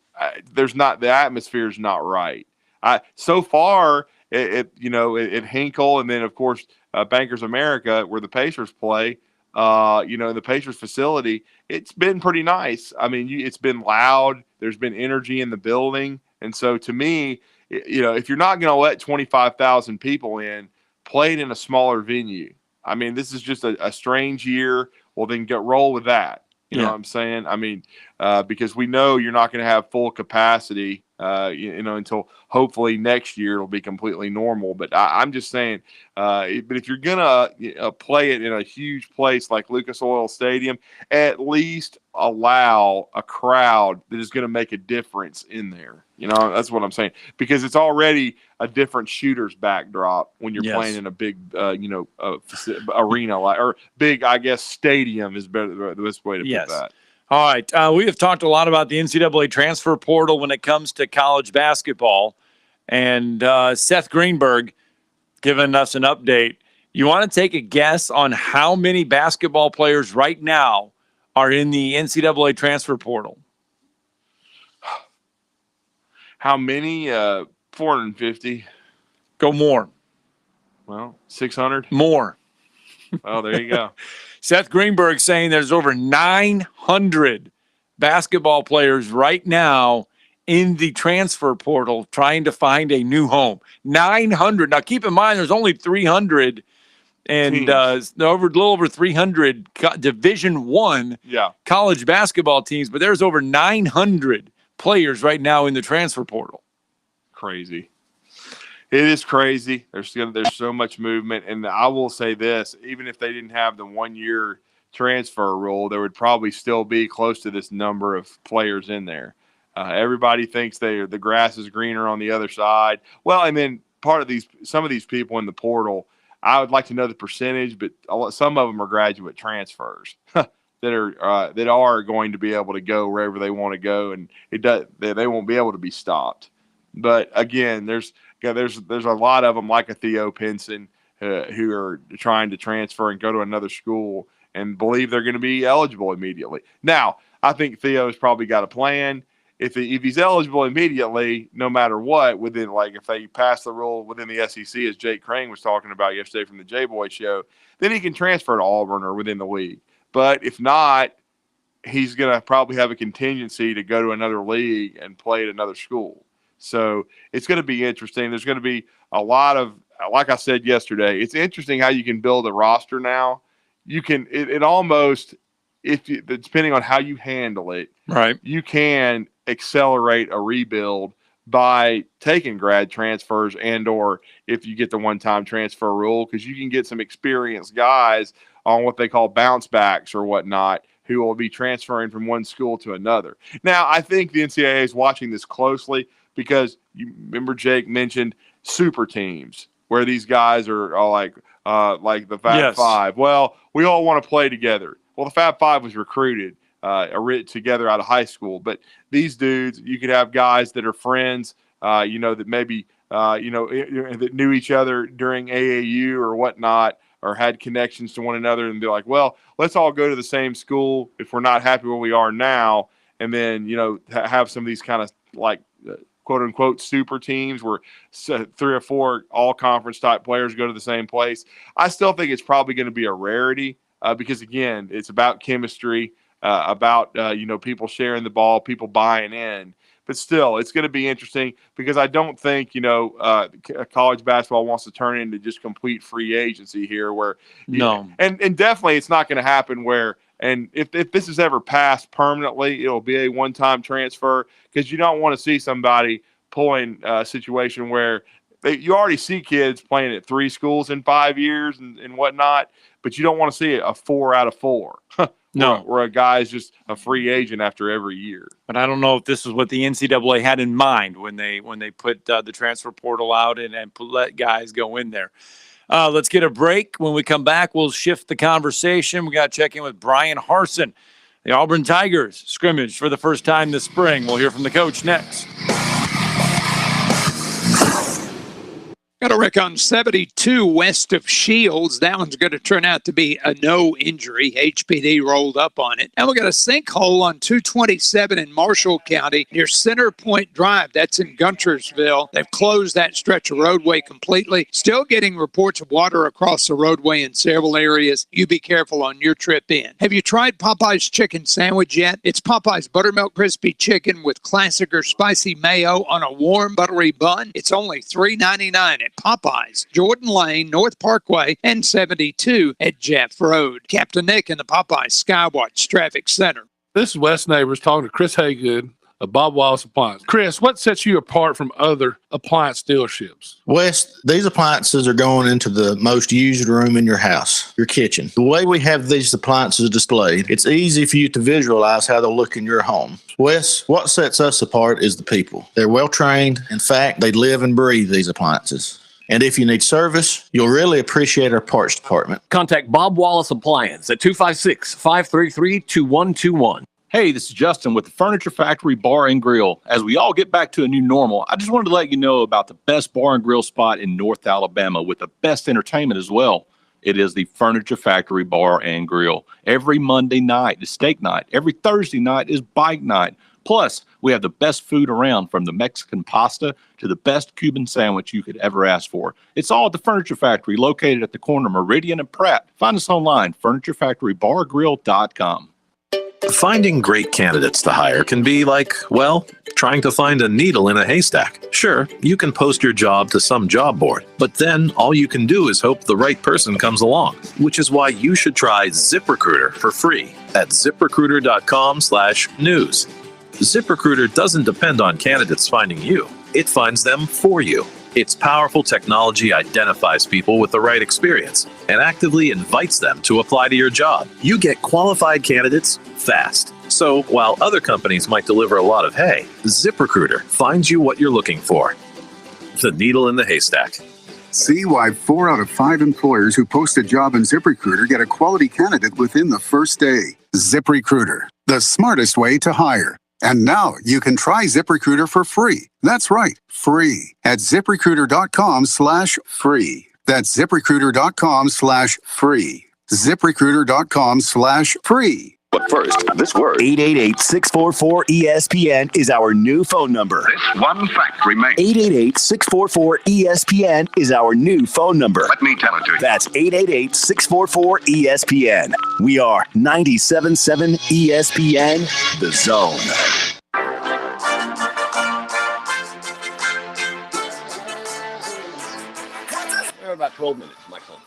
the atmosphere is not right. So far at Hinkle, and then of course Bankers America where the Pacers play, the Pacers facility, it's been pretty nice. I mean, it's been loud. There's been energy in the building, and so to me, if you're not going to let 25,000 people in, play it in a smaller venue. I mean, this is just a strange year. Well, then roll with that. You know what I'm saying? I mean, because we know you're not going to have full capacity, until hopefully next year it'll be completely normal. But I'm just saying, but if you're going to play it in a huge place like Lucas Oil Stadium, at least allow a crowd that is going to make a difference in there. That's what I'm saying, because it's already a different shooter's backdrop when you're playing in a big, arena or big, I guess, stadium is better. The best way to put that. All right. We have talked a lot about the NCAA transfer portal when it comes to college basketball, and Seth Greenberg giving us an update. You want to take a guess on how many basketball players right now are in the NCAA transfer portal? How many? 450. Go more. Well, 600. More. Oh, there you go. Seth Greenberg saying there's over 900 basketball players right now in the transfer portal trying to find a new home. 900. Now, keep in mind, there's only 300 and a little over 300 Division I college basketball teams, but there's over 900 players right now in the transfer portal. Crazy. It is crazy. There's so much movement, and I will say this: even if they didn't have the 1-year transfer rule, there would probably still be close to this number of players in there. Everybody thinks the grass is greener on the other side. Well, and then some of these people in the portal, I would like to know the percentage, but some of them are graduate transfers. that are going to be able to go wherever they want to go, and they won't be able to be stopped. But again, there's a lot of them like a Theo Pinson who are trying to transfer and go to another school and believe they're going to be eligible immediately. Now, I think Theo's probably got a plan. If he's eligible immediately, no matter what, if they pass the rule within the SEC, as Jake Crane was talking about yesterday from the J-Boy show, then he can transfer to Auburn or within the league. But if not, he's going to probably have a contingency to go to another league and play at another school. So it's going to be interesting. There's going to be a lot of, like I said yesterday, it's interesting how you can build a roster now. You can, it almost, depending on how you handle it, right, you can accelerate a rebuild by taking grad transfers or if you get the one-time transfer rule, because you can get some experienced guys on what they call bounce backs or whatnot who will be transferring from one school to another. Now, I think the NCAA is watching this closely because you remember Jake mentioned super teams where these guys are all like the Fab Five. Well, we all want to play together. Well, the Fab Five was recruited together out of high school. But these dudes, you could have guys that are friends, that maybe, that knew each other during AAU or whatnot, or had connections to one another, and be like, well, let's all go to the same school if we're not happy where we are now. And then, have some of these kind of quote unquote super teams where 3 or 4 all conference type players go to the same place. I still think it's probably going to be a rarity because again, it's about chemistry, about people sharing the ball, people buying in. But still, it's going to be interesting because I don't think college basketball wants to turn into just complete free agency here. And definitely it's not going to happen where. And if this is ever passed permanently, it'll be a one-time transfer because you don't want to see somebody pulling a situation where you already see kids playing at 3 schools in 5 years and whatnot, but you don't want to see a 4 out of 4. No, where a guy's just a free agent after every year. But I don't know if this is what the NCAA had in mind when they put the transfer portal out and let guys go in there. Let's get a break. When we come back, we'll shift the conversation. We got to check in with Bryan Passink. The Auburn Tigers scrimmage for the first time this spring. We'll hear from the coach next. Got a wreck on 72 west of Shields. That one's going to turn out to be a no injury. HPD rolled up on it. And we got a sinkhole on 227 in Marshall County near Center Point Drive. That's in Guntersville. They've closed that stretch of roadway completely. Still getting reports of water across the roadway in several areas. You be careful on your trip in. Have you tried Popeye's chicken sandwich yet? It's Popeye's buttermilk crispy chicken with classic or spicy mayo on a warm buttery bun. It's only $3.99 at Popeyes, Jordan Lane, North Parkway, and 72 at Jeff Road. Captain Nick in the Popeyes Skywatch Traffic Center. This is Wes Neighbors talking to Chris Haygood of Bob Wallace Appliance. Chris, what sets you apart from other appliance dealerships? Wes, these appliances are going into the most used room in your house, your kitchen. The way we have these appliances displayed, it's easy for you to visualize how they'll look in your home. Wes, what sets us apart is the people. They're well trained. In fact, they live and breathe these appliances. And if you need service, you'll really appreciate our parts department. Contact Bob Wallace Appliance at 256-533-2121. Hey, this is Justin with the Furniture Factory Bar and Grill. As we all get back to a new normal, I just wanted to let you know about the best bar and grill spot in North Alabama with the best entertainment as well. It is the Furniture Factory Bar and Grill. Every Monday night is steak night. Every Thursday night is bike night. Plus, we have the best food around, from the Mexican pasta to the best Cuban sandwich you could ever ask for. It's all at the Furniture Factory, located at the corner of Meridian and Pratt. Find us online, FurnitureFactoryBarGrill.com. Finding great candidates to hire can be like, well, trying to find a needle in a haystack. Sure, you can post your job to some job board, but then all you can do is hope the right person comes along, which is why you should try ZipRecruiter for free at ZipRecruiter.com/news. ZipRecruiter doesn't depend on candidates finding you. It finds them for you. Its powerful technology identifies people with the right experience and actively invites them to apply to your job. You get qualified candidates fast. So while other companies might deliver a lot of hay, ZipRecruiter finds you what you're looking for. The needle in the haystack. See why 4 out of 5 employers who post a job in ZipRecruiter get a quality candidate within the first day. ZipRecruiter, the smartest way to hire. And now you can try ZipRecruiter for free. That's right, free at ZipRecruiter.com/free. That's ZipRecruiter.com/free. ZipRecruiter.com/free. But first, this word. 888-644-ESPN is our new phone number. This one fact remains. 888-644-ESPN is our new phone number. Let me tell it to you. That's 888-644-ESPN. We are 97.7 ESPN, The Zone. We're about 12 minutes, Michael.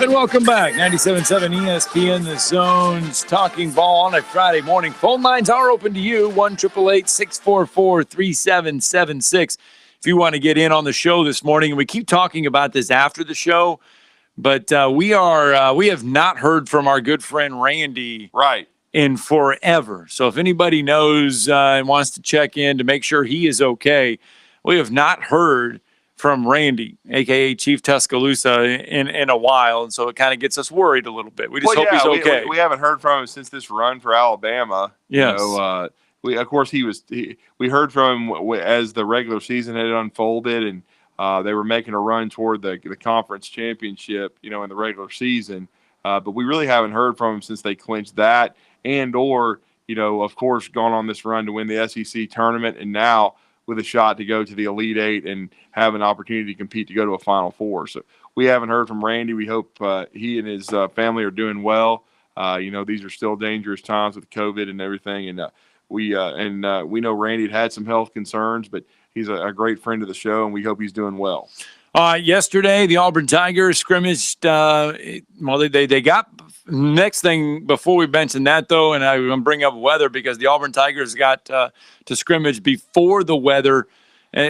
And welcome back. 97.7 ESPN, The Zone's Talking Ball on a Friday morning. Phone lines are open to you, 1-888-644-3776. If you want to get in on the show this morning, and we keep talking about this after the show, but we have not heard from our good friend Randy in forever. So if anybody knows and wants to check in to make sure he is okay, we have not heard from Randy, a.k.a. Chief Tuscaloosa, in a while, and so it kind of gets us worried a little bit. We just hope he's okay. We haven't heard from him since this run for Alabama. Yes. We heard from him as the regular season had unfolded, and they were making a run toward the conference championship, in the regular season. But we really haven't heard from him since they clinched that, of course, gone on this run to win the SEC tournament, and now with a shot to go to the Elite Eight and have an opportunity to compete to go to a Final Four. So we haven't heard from Randy. We hope he and his family are doing well. These are still dangerous times with COVID and everything. And we know Randy had some health concerns, but he's a great friend of the show, and we hope he's doing well. Yesterday, the Auburn Tigers scrimmaged. They got next thing before we mention that, though, and I'm going to bring up weather because the Auburn Tigers got to scrimmage before the weather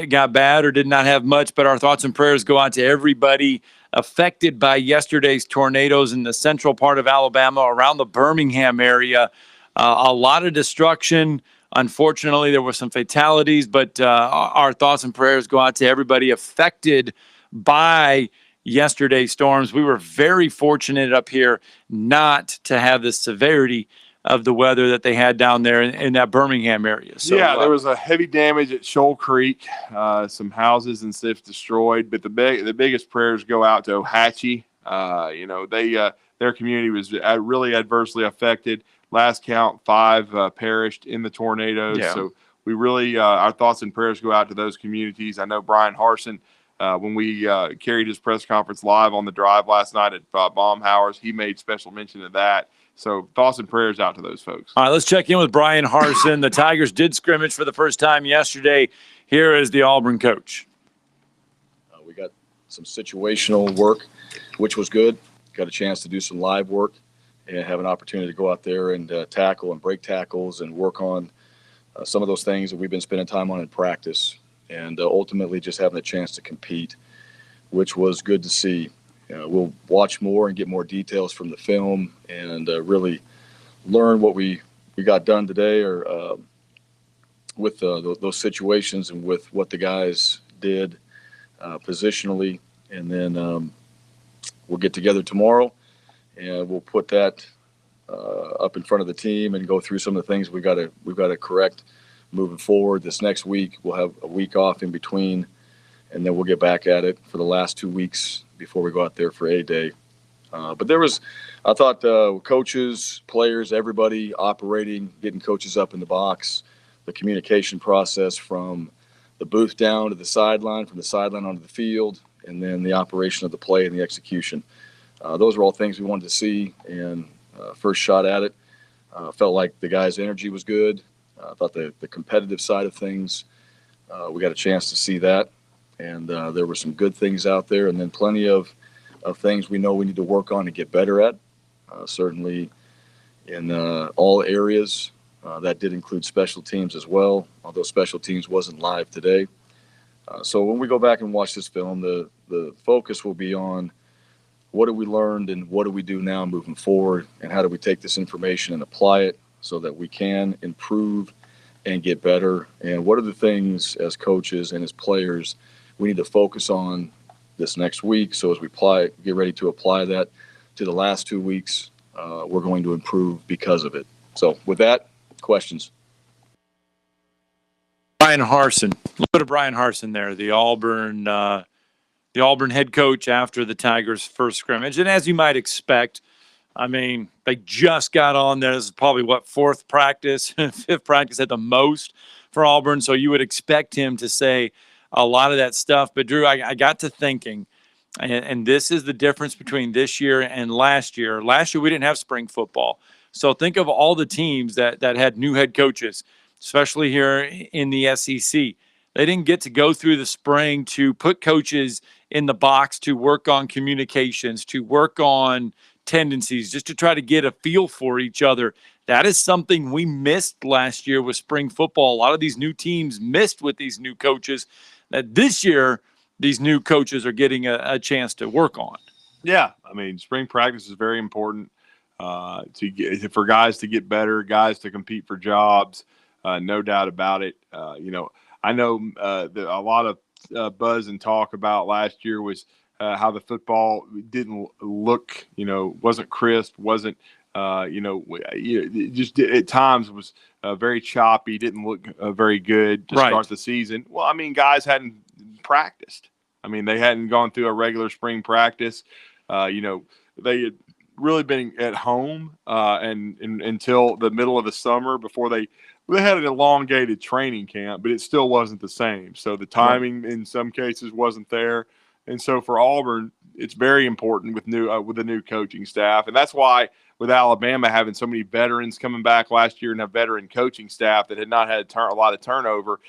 got bad or did not have much. But our thoughts and prayers go out to everybody affected by yesterday's tornadoes in the central part of Alabama, around the Birmingham area. A lot of destruction. Unfortunately, there were some fatalities, but our thoughts and prayers go out to everybody affected by yesterday's storms. We were very fortunate up here not to have the severity of the weather that they had down there in that Birmingham area. So, there was a heavy damage at Shoal Creek, some houses and stuff destroyed, but the biggest prayers go out to Ohatchee. Their community was really adversely affected. Last count, 5 perished in the tornadoes. Yeah. So we really, our thoughts and prayers go out to those communities. I know Brian Harsin, when we carried his press conference live on the drive last night at Baumhauer's, he made special mention of that. So thoughts and prayers out to those folks. All right, let's check in with Brian Harsin. The Tigers did scrimmage for the first time yesterday. Here is the Auburn coach. We got some situational work, which was good. Got a chance to do some live work and have an opportunity to go out there and tackle and break tackles and work on some of those things that we've been spending time on in practice, and ultimately just having a chance to compete, which was good to see. We'll watch more and get more details from the film and really learn what we got done today or with those situations and with what the guys did positionally. And then we'll get together tomorrow and we'll put that up in front of the team and go through some of the things we've got to correct moving forward. This next week, we'll have a week off in between, and then we'll get back at it for the last 2 weeks before we go out there for A-Day. But I thought coaches, players, everybody operating, getting coaches up in the box, the communication process from the booth down to the sideline, from the sideline onto the field, and then the operation of the play and the execution. Those are all things we wanted to see, and first shot at it. Felt like the guys' energy was good. I thought the competitive side of things, we got a chance to see that. And there were some good things out there, and then plenty of things we know we need to work on and get better at, certainly in all areas. That did include special teams as well, although special teams wasn't live today. So when we go back and watch this film, the focus will be on what have we learned and what do we do now moving forward, and how do we take this information and apply it so that we can improve and get better? And what are the things as coaches and as players we need to focus on this next week? So as we get ready to apply that to the last 2 weeks, we're going to improve because of it. So with that, questions. Bryan Harsin. A little bit of Bryan Harsin there, the Auburn head coach after the Tigers' first scrimmage. And as you might expect, I mean, they just got on there. This is probably, fifth practice at the most for Auburn. So you would expect him to say a lot of that stuff. But, Drew, I got to thinking, and this is the difference between this year and last year. Last year, we didn't have spring football. So think of all the teams that had new head coaches, especially here in the SEC. They didn't get to go through the spring to put coaches in the box to work on communications, to work on tendencies, just to try to get a feel for each other. That is something we missed last year with spring football. A lot of these new teams missed with these new coaches that this year these new coaches are getting a chance to work on. Yeah, I mean, spring practice is very important for guys to get better, guys to compete for jobs. No doubt about it. I know a lot of buzz and talk about last year was how the football didn't look, wasn't crisp, wasn't, just at times was very choppy, didn't look very good to start the season. Well, I mean, guys hadn't practiced. I mean, they hadn't gone through a regular spring practice. They had really been at home and until the middle of the summer before they had an elongated training camp, but it still wasn't the same. So the timing in some cases wasn't there. And so for Auburn, it's very important with the new coaching staff. And that's why with Alabama having so many veterans coming back last year and a veteran coaching staff that had not had a lot of turnover,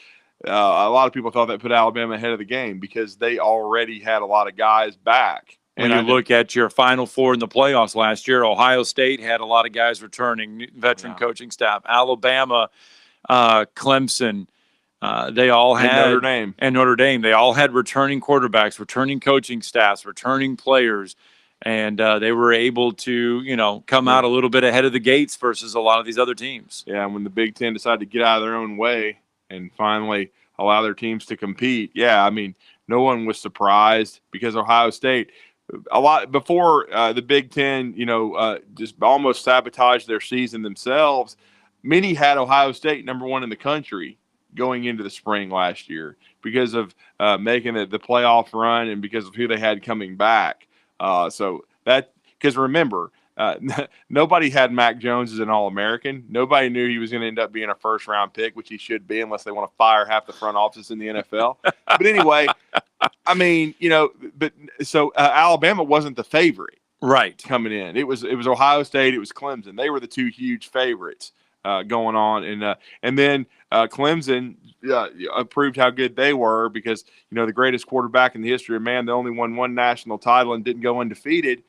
a lot of people thought that put Alabama ahead of the game because they already had a lot of guys back. When you look at your Final Four in the playoffs last year, Ohio State had a lot of guys returning, veteran coaching staff. Alabama, Clemson, they all had Notre Dame. They all had returning quarterbacks, returning coaching staffs, returning players, and they were able to, come out a little bit ahead of the gates versus a lot of these other teams. Yeah, and when the Big Ten decided to get out of their own way and finally allow their teams to compete, I mean, no one was surprised because Ohio State – a lot before the Big Ten, just almost sabotaged their season themselves. Many had Ohio State number one in the country going into the spring last year because of making the playoff run and because of who they had coming back. Because remember, nobody had Mac Jones as an All-American. Nobody knew he was going to end up being a first-round pick, which he should be unless they want to fire half the front office in the NFL. But anyway, I mean, Alabama wasn't the favorite, coming in. It was Ohio State, it was Clemson. They were the two huge favorites going on, and then Clemson proved how good they were because the greatest quarterback in the history of man, they only won one national title and didn't go undefeated.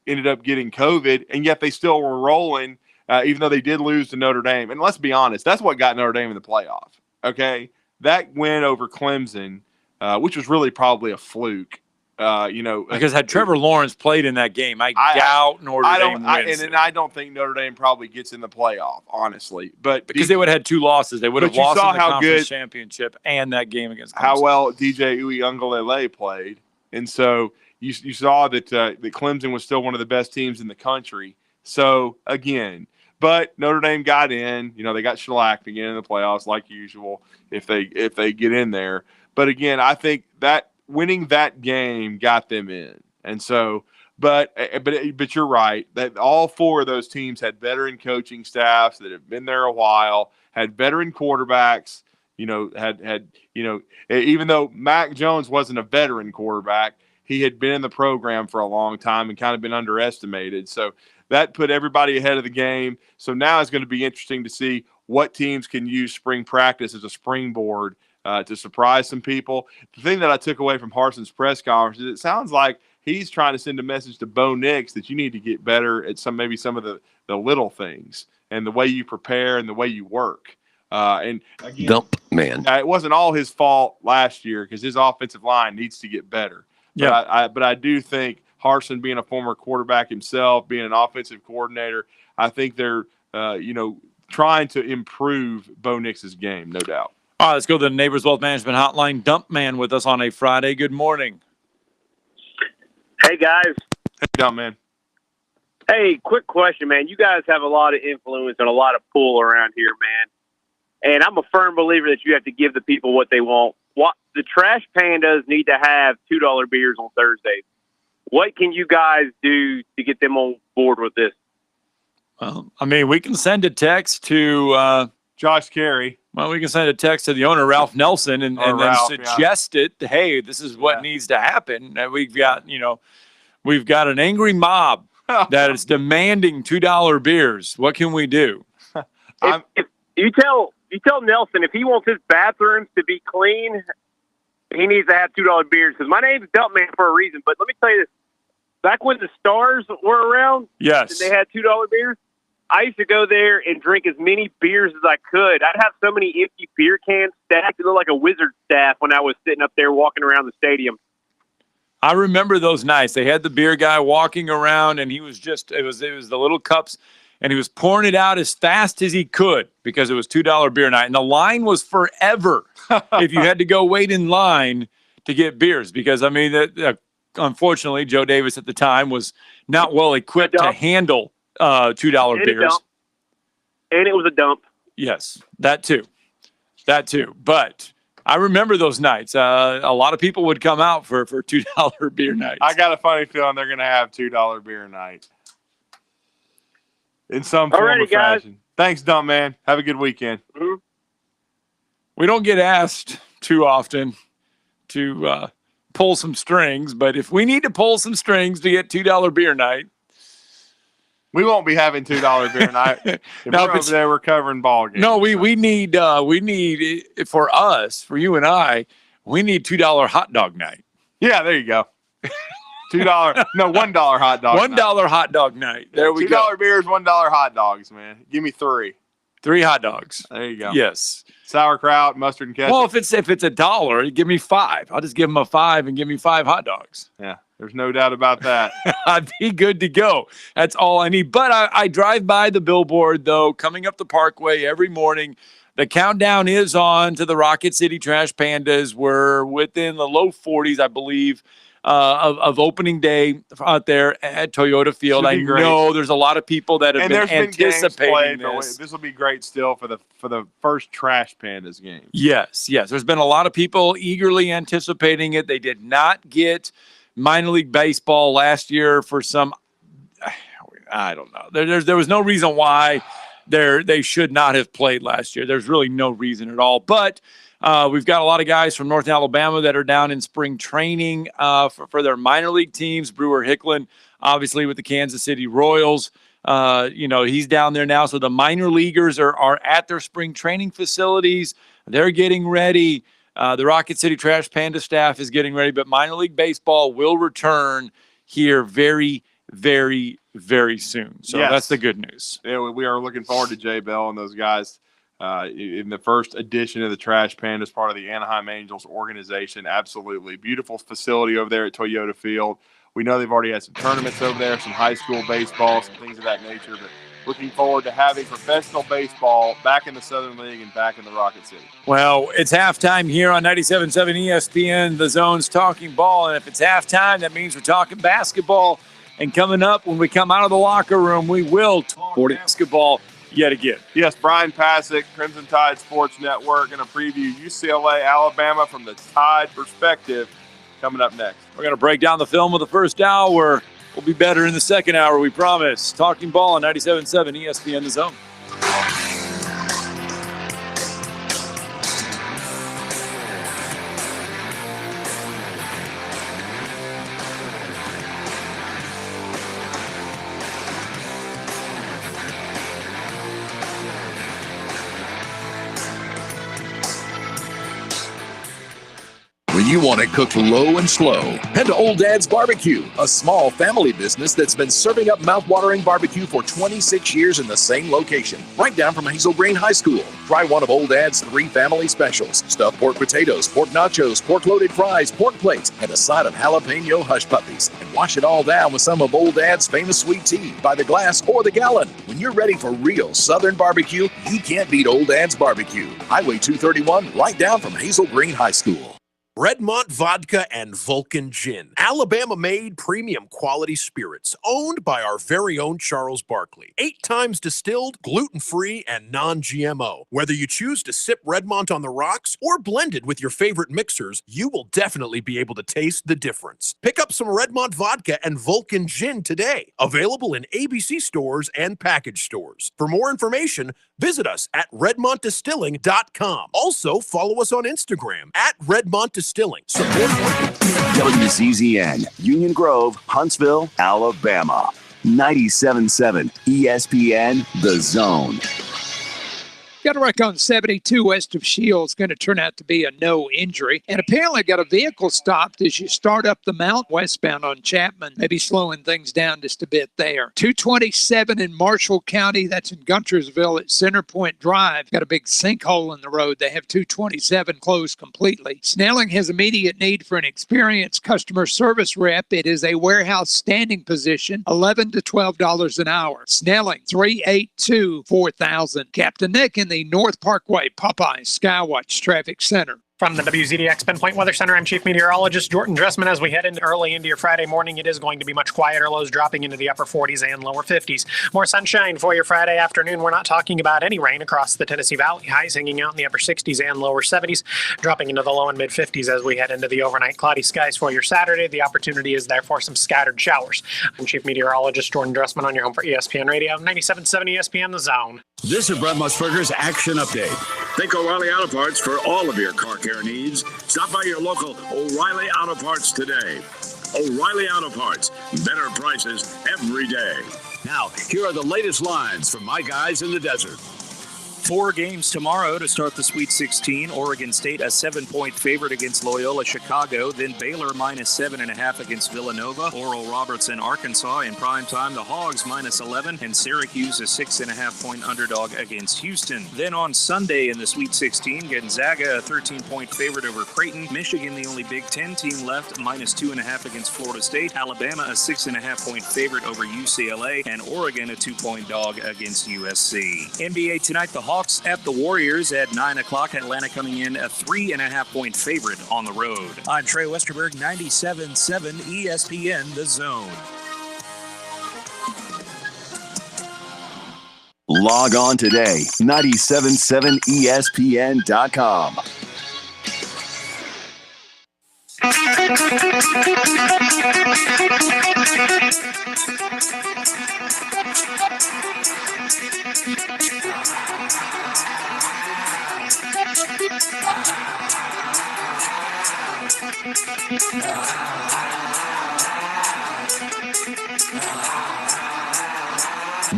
Ended up getting COVID, and yet they still were rolling, even though they did lose to Notre Dame. And let's be honest, that's what got Notre Dame in the playoff. Okay, that win over Clemson, which was really probably a fluke. Because had Trevor Lawrence played in that game, I doubt Notre Dame wins. And I don't think Notre Dame probably gets in the playoff, honestly. But because they would have had two losses, they would have lost in the conference championship and that game against Clemson. How well DJ Uiagalelei played, and so. You saw that Clemson was still one of the best teams in the country. So, again, but Notre Dame got in. They got shellacked again in the playoffs like usual if they get in there. But, again, I think that winning that game got them in. And so but you're right that all four of those teams had veteran coaching staffs that have been there a while, had veteran quarterbacks, even though Mac Jones wasn't a veteran quarterback, he had been in the program for a long time and kind of been underestimated. So that put everybody ahead of the game. So now it's going to be interesting to see what teams can use spring practice as a springboard to surprise some people. The thing that I took away from Harsin's press conference is it sounds like he's trying to send a message to Bo Nix that you need to get better at some of the little things and the way you prepare and the way you work. And again, it wasn't all his fault last year because his offensive line needs to get better. But I do think Harsin, being a former quarterback himself, being an offensive coordinator, I think they're, trying to improve Bo Nix's game, no doubt. All right, let's go to the Neighbors Wealth Management Hotline. Dump Man with us on a Friday. Good morning. Hey, guys. Hey, Dump Man. Hey, quick question, man. You guys have a lot of influence and a lot of pull around here, man. And I'm a firm believer that you have to give the people what they want. What the Trash Pandas need to have $2 beers on Thursdays. What can you guys do to get them on board with this? Well, I mean, we can send a text to Josh Carey. Well, we can send a text to the owner, Ralph Nelson, and then Ralph, suggest it. Hey, this is what needs to happen. And we've got an angry mob that is demanding $2 beers. What can we do? If you tell Nelson if he wants his bathrooms to be clean, he needs to have $2 beers. Because my name's Dumpman for a reason. But let me tell you this: back when the Stars were around, yes, and they had $2 beers, I used to go there and drink as many beers as I could. I'd have so many empty beer cans stacked. It looked like a wizard staff when I was sitting up there walking around the stadium. I remember those nights. They had the beer guy walking around, and he was it was the little cups, and he was pouring it out as fast as he could because it was $2 beer night. And the line was forever if you had to go wait in line to get beers because, I mean, unfortunately, Joe Davis at the time was not well equipped to handle $2 beers. And it was a dump. Yes, that too. But I remember those nights. A lot of people would come out for $2 beer nights. I got a funny feeling they're going to have $2 beer night in some form or fashion. Thanks, Dump Man. Have a good weekend. Mm-hmm. We don't get asked too often to pull some strings, but if we need to pull some strings to get $2 beer night, we won't be having $2 beer night. If now, we're over there, we're covering ball games. No, we need for us, for you and I, we need $2 hot dog night. Yeah, there you go. $1 hot dog. $1 hot dog night. There we go. $2 beers, $1 hot dogs, man. Give me 3. 3 hot dogs. There you go. Yes. Sauerkraut, mustard and ketchup. Well, if it's $1, give me 5. I'll just give them a 5 and give me 5 hot dogs. Yeah. There's no doubt about that. I'd be good to go. That's all I need. But I drive by the billboard, though, coming up the Parkway every morning. The countdown is on to the Rocket City Trash Pandas. We're within the low 40s, I believe, of opening day out there at Toyota Field. I know there's a lot of people that have been anticipating this. This will be great still for the first Trash Pandas game. Yes. There's been a lot of people eagerly anticipating it. They did not get minor league baseball last year for some, I don't know. There was no reason why they should not have played last year. There's really no reason at all. But we've got a lot of guys from North Alabama that are down in spring training for their minor league teams. Brewer Hicklin, obviously with the Kansas City Royals. He's down there now. So the minor leaguers are at their spring training facilities. They're getting ready. The Rocket City Trash Panda staff is getting ready, but minor league baseball will return here very, very, very soon. So that's the good news. Yeah, we are looking forward to Jay Bell and those guys in the first edition of the Trash Pandas, part of the Anaheim Angels organization. Absolutely. Beautiful facility over there at Toyota Field. We know they've already had some tournaments over there, some high school baseball, some things of that nature, but looking forward to having professional baseball back in the Southern League and back in the Rocket City. Well, it's halftime here on 97.7 ESPN, the Zone's Talking Ball. And if it's halftime, that means we're talking basketball. And coming up, when we come out of the locker room, we will talk basketball yet again. Yes, Bryan Passink, Crimson Tide Sports Network, going to preview UCLA, Alabama from the Tide perspective coming up next. We're going to break down the film of the first hour. We'll be better in the second hour, we promise. Talking Ball on 97.7 ESPN The Zone. When you want it cooked low and slow, head to Old Dad's Barbecue, a small family business that's been serving up mouth-watering barbecue for 26 years in the same location, right down from Hazel Green High School. Try one of Old Dad's 3 family specials: stuffed pork potatoes, pork nachos, pork-loaded fries, pork plates, and a side of jalapeno hush puppies. And wash it all down with some of Old Dad's famous sweet tea by the glass or the gallon. When you're ready for real Southern barbecue, you can't beat Old Dad's Barbecue. Highway 231, right down from Hazel Green High School. Redmont Vodka and Vulcan Gin, Alabama-made premium quality spirits, owned by our very own Charles Barkley. 8 times distilled, gluten-free, and non-GMO. Whether you choose to sip Redmont on the rocks or blend it with your favorite mixers, you will definitely be able to taste the difference. Pick up some Redmont Vodka and Vulcan Gin today. Available in ABC stores and package stores. For more information, visit us at redmontdistilling.com. Also, follow us on Instagram at Redmont Distilling. WZZN, Union Grove, Huntsville, Alabama. 97.7 ESPN, The Zone. Got a wreck on 72 west of Shields. Going to turn out to be a no injury. And apparently got a vehicle stopped as you start up the mount westbound on Chapman. Maybe slowing things down just a bit there. 227 in Marshall County. That's in Guntersville at Centerpoint Drive. Got a big sinkhole in the road. They have 227 closed completely. Snelling has immediate need for an experienced customer service rep. It is a warehouse standing position, $11 to $12 an hour. Snelling, 382-4000. Captain Nick in the North Parkway Popeye Skywatch Traffic Center. From the WZDX Pinpoint Weather Center, I'm Chief Meteorologist Jordan Dressman. As we head early into your Friday morning, it is going to be much quieter. Lows dropping into the upper 40s and lower 50s. More sunshine for your Friday afternoon. We're not talking about any rain across the Tennessee Valley. Highs hanging out in the upper 60s and lower 70s, dropping into the low and mid 50s as we head into the overnight cloudy skies for your Saturday. The opportunity is there for some scattered showers. I'm Chief Meteorologist Jordan Dressman on your home for ESPN Radio, 97.7 ESPN The Zone. This is Brett Musburger's Action Update. Think O'Reilly Auto Parts for all of your car care needs. Stop by your local O'Reilly Auto Parts today. O'Reilly Auto Parts. Better prices every day. Now, here are the latest lines from my guys in the desert. 4 games tomorrow to start the Sweet 16. Oregon State a 7-point favorite against Loyola Chicago. Then Baylor minus 7.5 against Villanova. Oral Roberts in Arkansas in primetime. The Hogs minus 11. And Syracuse a 6.5-point underdog against Houston. Then on Sunday in the Sweet 16, Gonzaga a 13-point favorite over Creighton. Michigan, the only Big Ten team left, minus 2.5 against Florida State. Alabama a 6.5-point favorite over UCLA. And Oregon a 2-point dog against USC. NBA tonight, the Hawks at the Warriors at 9 o'clock. Atlanta coming in a 3.5-point favorite on the road. I'm Trey Westerberg, 97.7 ESPN The Zone. Log on today, 977ESPN.com.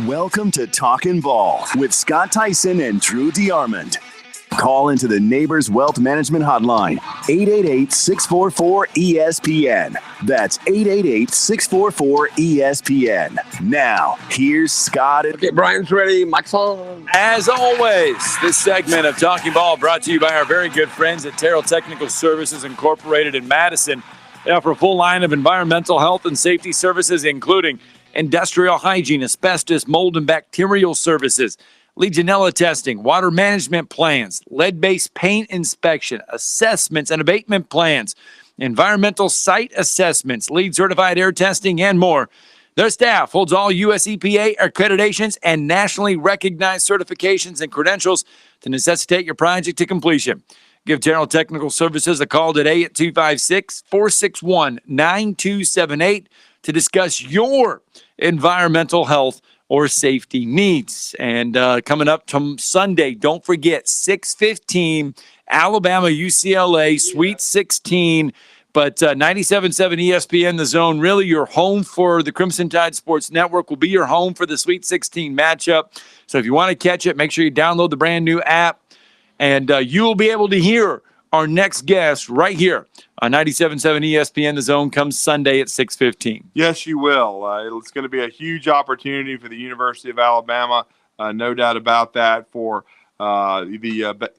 Welcome to Talkin Ball with Scott Tyson and Drew DeArmond. Call into the Neighbors Wealth Management Hotline, 888-644-ESPN. That's 888-644-ESPN. Now, here's Scott. Okay, Brian's ready. Mike's on. As always, this segment of Talking Ball brought to you by our very good friends at Terrell Technical Services Incorporated in Madison. They offer a full line of environmental health and safety services, including industrial hygiene, asbestos, mold, and bacterial services, Legionella testing, water management plans, lead-based paint inspection, assessments and abatement plans, environmental site assessments, LEED-certified air testing, and more. Their staff holds all U.S. EPA accreditations and nationally recognized certifications and credentials to necessitate your project to completion. Give General Technical Services a call today at 256-461-9278 to discuss your environmental health or safety needs. And coming up to Sunday, don't forget, 6:15, Alabama, UCLA, Sweet 16. But 97.7 ESPN, The Zone, really your home for the Crimson Tide Sports Network, will be your home for the Sweet 16 matchup. So if you want to catch it, make sure you download the brand new app. And you will be able to hear our next guest right here on 97.7 ESPN. The Zone comes Sunday at 6:15. Yes, you will. It's going to be a huge opportunity for the University of Alabama, no doubt about that. For the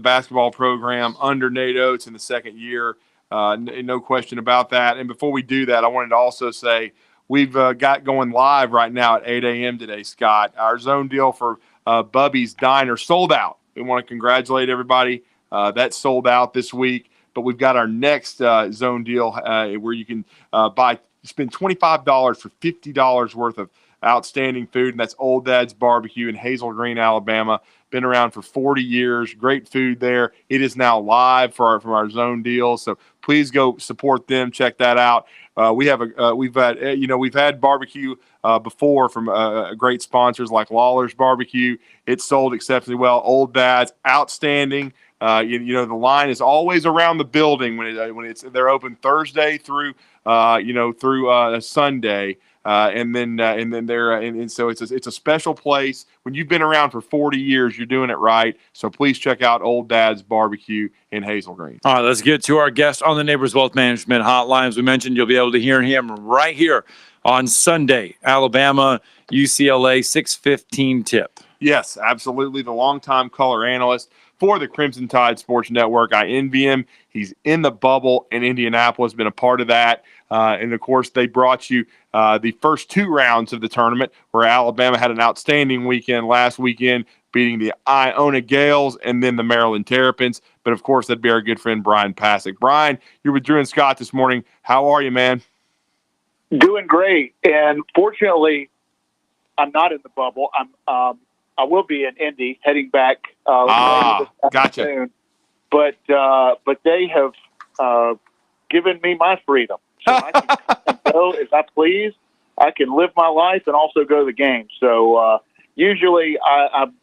basketball program under Nate Oates in the second year, no question about that. And before we do that, I wanted to also say we've got going live right now at 8 a.m. today, Scott. Our Zone deal for Bubby's Diner sold out. We want to congratulate everybody. That's sold out this week. But we've got our next Zone deal where you can spend $25 for $50 worth of outstanding food, and that's Old Dad's Barbecue in Hazel Green, Alabama. Been around for 40 years. Great food there. It is now live from our Zone deal, so please go support them. Check that out. We've had barbecue before from great sponsors like Lawler's Barbecue. It's sold exceptionally well. Old Dad's, outstanding. The line is always around the building when they're open Thursday through Sunday, so it's a special place. When you've been around for 40 years, you're doing it right. So please check out Old Dad's Barbecue in Hazel Green. All right, let's get to our guest on the Neighbors Wealth Management Hotline. As we mentioned, you'll be able to hear him right here on Sunday, Alabama, UCLA, 6:15 tip. Yes, absolutely. The longtime color analyst for the Crimson Tide Sports Network. I envy him. He's in the bubble in Indianapolis, been a part of that. And, of course, they brought you the first two rounds of the tournament where Alabama had an outstanding weekend last weekend, beating the Iona Gales and then the Maryland Terrapins. But, of course, that'd be our good friend Bryan Passink. Bryan, you're with Drew and Scott this morning. How are you, man? Doing great. And fortunately, I'm not in the bubble. I will be in Indy heading back. Gotcha. But they have given me my freedom. So I can go as I please. I can live my life and also go to the game. So usually I'm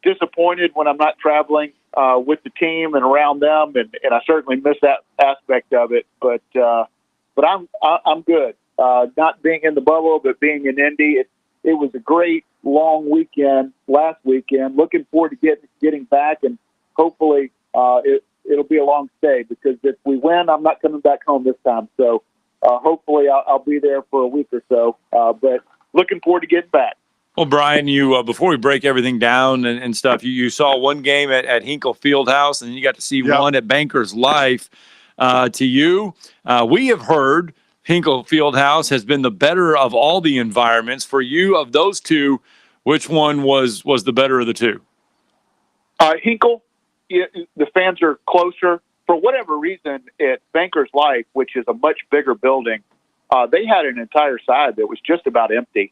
disappointed when I'm not traveling with the team and around them, and I certainly miss that aspect of it. But I'm good. Not being in the bubble, but being in Indy, it was a great long weekend last weekend. Looking forward to getting back, and hopefully it'll be a long stay, because if we win, I'm not coming back home this time. So hopefully I'll be there for a week or so. But looking forward to getting back. Well, Bryan, you before we break everything down and stuff, you saw one game at Hinkle Fieldhouse, and you got to see one at Bankers Life. To you, we have heard Hinkle Fieldhouse has been the better of all the environments. For you, of those two, which one was the better of the two? Hinkle, the fans are closer. For whatever reason, at Bankers Life, which is a much bigger building, they had an entire side that was just about empty.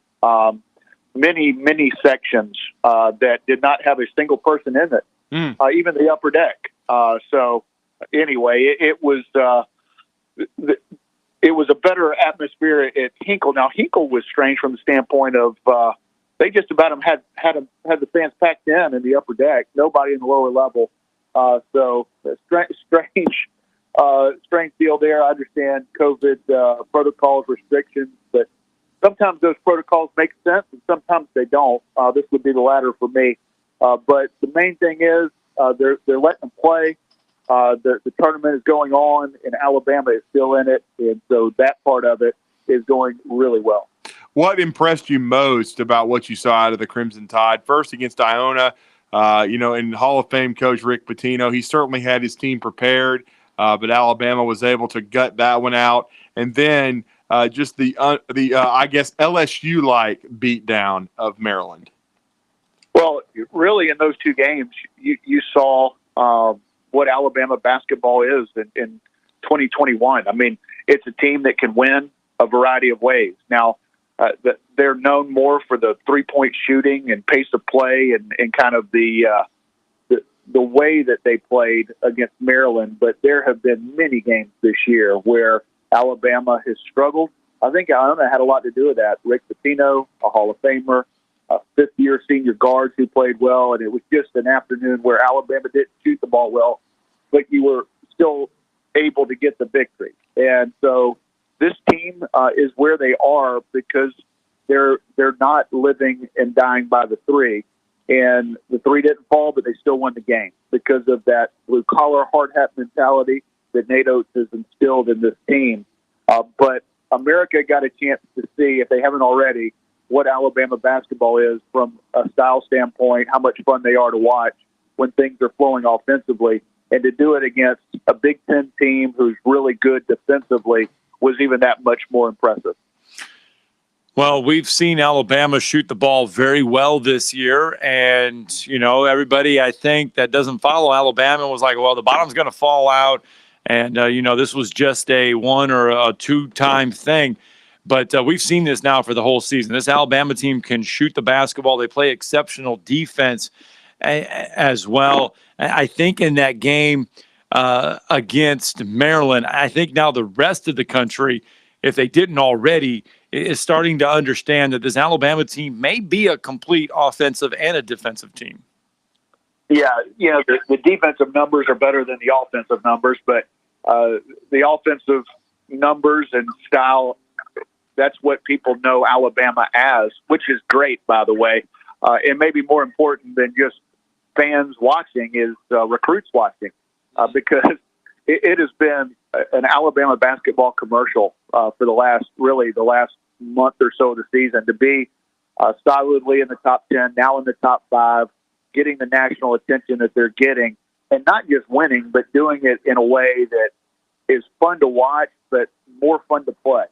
Many sections that did not have a single person in it, even the upper deck. So anyway, it was a better atmosphere at Hinkle. Now, Hinkle was strange from the standpoint of they just about had the fans packed in the upper deck, nobody in the lower level. So strange deal there. I understand COVID protocols, restrictions, but sometimes those protocols make sense and sometimes they don't. This would be the latter for me. But the main thing is they're letting them play. The tournament is going on, and Alabama is still in it, and so that part of it is going really well. What impressed you most about what you saw out of the Crimson Tide? First against Iona, and Hall of Fame coach Rick Pitino, he certainly had his team prepared, but Alabama was able to gut that one out. And then just the I guess LSU-like beatdown of Maryland. Well, really in those two games, you saw what Alabama basketball is in 2021. I mean, it's a team that can win a variety of ways. Now, they're known more for the three-point shooting and pace of play and kind of the way that they played against Maryland. But there have been many games this year where Alabama has struggled. I think Iona had a lot to do with that. Rick Pitino, a Hall of Famer, fifth-year senior guards who played well, and it was just an afternoon where Alabama didn't shoot the ball well, but you were still able to get the victory. And so this team is where they are because they're not living and dying by the three. and the three didn't fall, but they still won the game because of that blue-collar, hard-hat mentality that Nate Oates has instilled in this team. But America got a chance to see, if they haven't already, what Alabama basketball is from a style standpoint, how much fun they are to watch when things are flowing offensively. And to do it against a Big Ten team who's really good defensively was even that much more impressive. Well, we've seen Alabama shoot the ball very well this year. And, everybody, I think, that doesn't follow Alabama was like, well, the bottom's going to fall out. And, this was just a one or a two-time thing. But we've seen this now for the whole season. This Alabama team can shoot the basketball. They play exceptional defense as well. I think in that game against Maryland, I think now the rest of the country, if they didn't already, is starting to understand that this Alabama team may be a complete offensive and a defensive team. Yeah, the defensive numbers are better than the offensive numbers, but the offensive numbers and style, that's what people know Alabama as, which is great, by the way. And maybe more important than just fans watching is recruits watching, because it has been an Alabama basketball commercial for the last month or so of the season, to be solidly in the top 10, now in the top 5, getting the national attention that they're getting, and not just winning, but doing it in a way that is fun to watch, but more fun to play.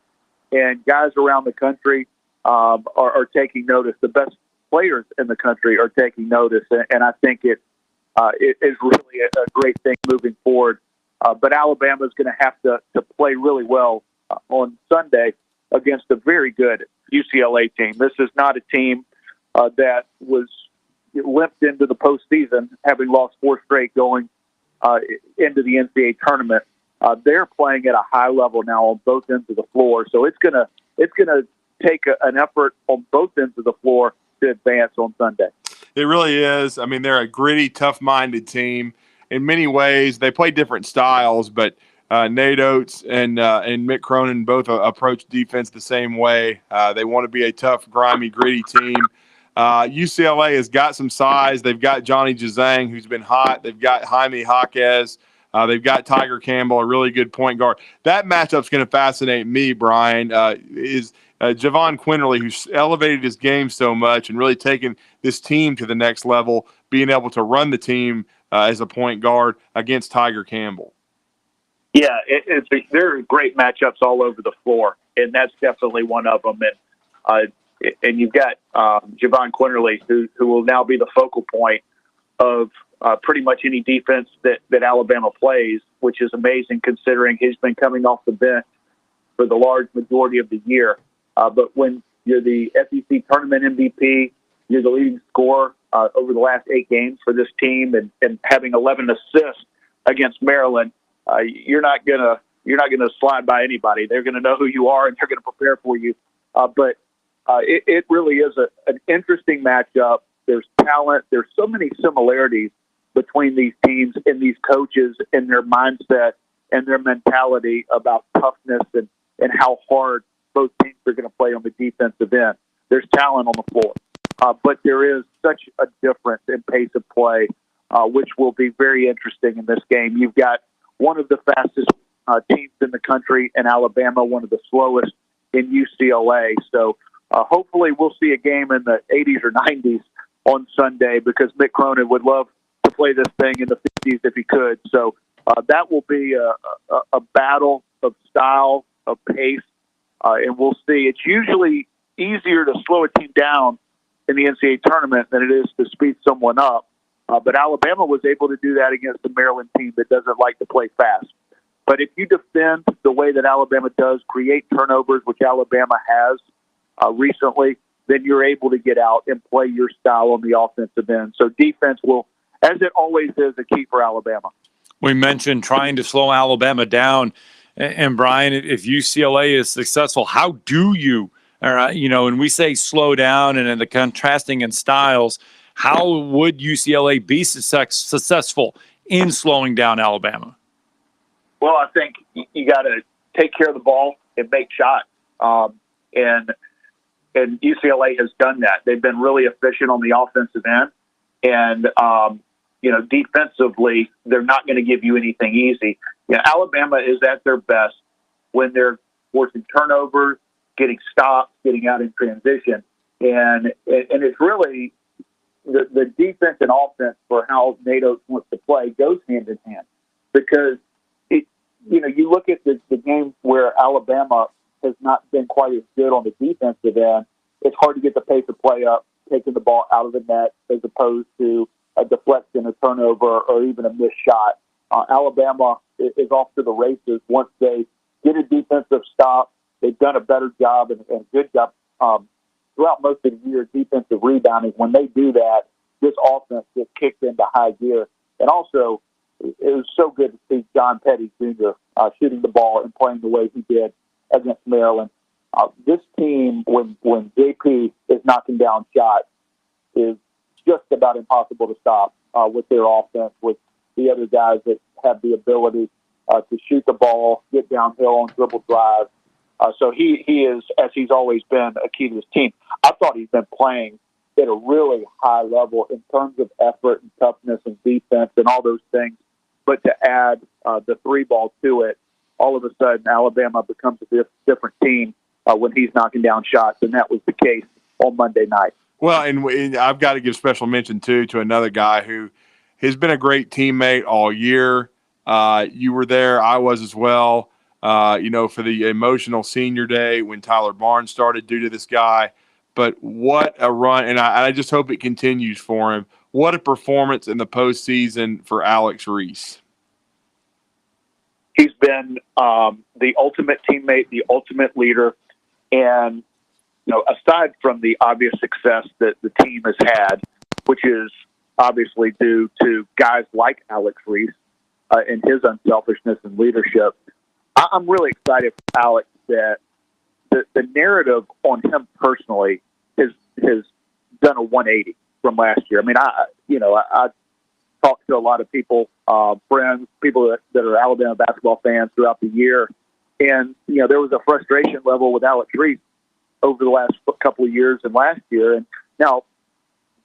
And guys around the country are taking notice. The best players in the country are taking notice, and I think it is really a great thing moving forward. But Alabama is going to have to play really well on Sunday against a very good UCLA team. This is not a team that was limped into the postseason, having lost 4 straight going into the NCAA tournament. They're playing at a high level now on both ends of the floor, so it's gonna take an effort on both ends of the floor to advance on Sunday. It really is. I mean, they're a gritty, tough-minded team. In many ways, they play different styles, but Nate Oates and Mick Cronin both approach defense the same way. They want to be a tough, grimy, gritty team. UCLA has got some size. They've got Johnny Jazang, who's been hot. They've got Jaime Jaquez. They've got Tiger Campbell, a really good point guard. That matchup's going to fascinate me, Brian, is Javon Quinterly, who's elevated his game so much and really taken this team to the next level, being able to run the team as a point guard against Tiger Campbell. Yeah, there are great matchups all over the floor, and that's definitely one of them. And you've got Javon Quinterly, who will now be the focal point of pretty much any defense that Alabama plays, which is amazing considering he's been coming off the bench for the large majority of the year. But when you're the SEC tournament MVP, you're the leading scorer over the last 8 games for this team, and having 11 assists against Maryland, you're not gonna slide by anybody. They're gonna know who you are, and they're gonna prepare for you. But it really is an interesting matchup. There's talent. There's so many similarities between these teams and these coaches and their mindset and their mentality about toughness and how hard both teams are going to play on the defensive end. There's talent on the floor, but there is such a difference in pace of play, which will be very interesting in this game. You've got one of the fastest teams in the country in Alabama, one of the slowest in UCLA. So hopefully we'll see a game in the 80s or 90s on Sunday, because Mick Cronin would love to play this thing in the 50s if he could. So that will be a battle of style, of pace, and we'll see. It's usually easier to slow a team down in the NCAA tournament than it is to speed someone up. But Alabama was able to do that against the Maryland team that doesn't like to play fast. But if you defend the way that Alabama does, create turnovers, which Alabama has recently, then you're able to get out and play your style on the offensive end. So defense will, as it always is, a key for Alabama. We mentioned trying to slow Alabama down. And Brian, if UCLA is successful, how do you, when we say slow down and in the contrasting in styles, how would UCLA be successful in slowing down Alabama? Well, I think you got to take care of the ball and make shots. And UCLA has done that. They've been really efficient on the offensive end. And, defensively, they're not going to give you anything easy. Alabama is at their best when they're forcing turnovers, getting stops, getting out in transition. And it's really the defense and offense for how NATO wants to play goes hand in hand. Because, you look at the game where Alabama has not been quite as good on the defensive end, it's hard to get the pace of play up, taking the ball out of the net as opposed to a deflection, a turnover, or even a missed shot. Alabama is off to the races once they get a defensive stop. They've done a better job and a good job throughout most of the year defensive rebounding. When they do that, this offense gets kicked into high gear. And also, it was so good to see John Petty Jr. Shooting the ball and playing the way he did against Maryland. This team, when JP is knocking down shots, is just about impossible to stop with their offense, with the other guys that have the ability to shoot the ball, get downhill on dribble drives. So he is, as he's always been, a key to this team. I thought he's been playing at a really high level in terms of effort and toughness and defense and all those things. But to add the three ball to it, all of a sudden Alabama becomes a different team when he's knocking down shots, and that was the case on Monday night. Well, and I've got to give special mention, too, to another guy who has been a great teammate all year. You were there. I was as well, for the emotional senior day when Tyler Barnes started due to this guy. But what a run, and I just hope it continues for him. What a performance in the postseason for Alex Reese. He's been the ultimate teammate, the ultimate leader, and aside from the obvious success that the team has had, which is obviously due to guys like Alex Reese and his unselfishness and leadership, I'm really excited for Alex that the narrative on him personally has done a 180 from last year. I mean, I talked to a lot of people, friends, people that are Alabama basketball fans throughout the year, and there was a frustration level with Alex Reese over the last couple of years and last year. And now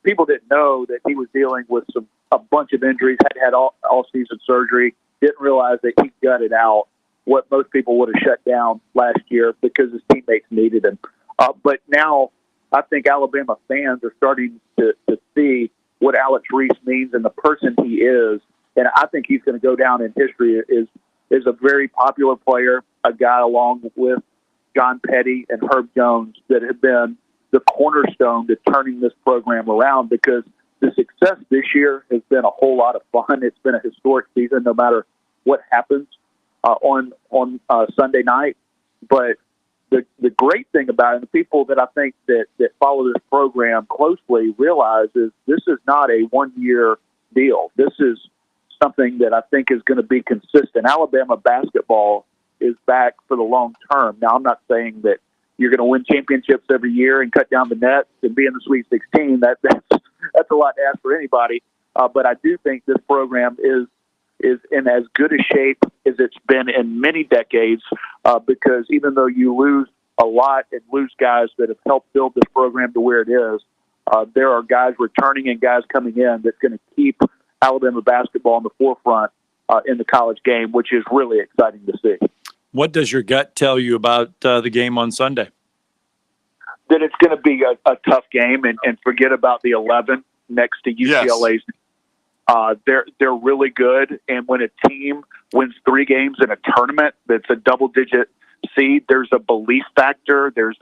people didn't know that he was dealing with a bunch of injuries, had all season surgery, didn't realize that he gutted out what most people would have shut down last year because his teammates needed him. But now I think Alabama fans are starting to see what Alex Reese means and the person he is. And I think he's going to go down in history as a very popular player, a guy along with John Petty and Herb Jones that have been the cornerstone to turning this program around, because the success this year has been a whole lot of fun. It's been a historic season no matter what happens on Sunday night. But the great thing about it, and the people that I think that follow this program closely realize, is this is not a one-year deal. This is something that I think is going to be consistent. Alabama basketball is back for the long term. Now, I'm not saying that you're going to win championships every year and cut down the nets and be in the Sweet 16. That's a lot to ask for anybody. But I do think this program is in as good a shape as it's been in many decades, because even though you lose a lot and lose guys that have helped build this program to where it is, there are guys returning and guys coming in that's going to keep Alabama basketball in the forefront in the college game, which is really exciting to see. What does your gut tell you about the game on Sunday? That it's going to be a tough game, and forget about the 11 next to UCLA's. Yes. They're really good, and when a team wins 3 games in a tournament that's a double-digit seed, there's a belief factor. There's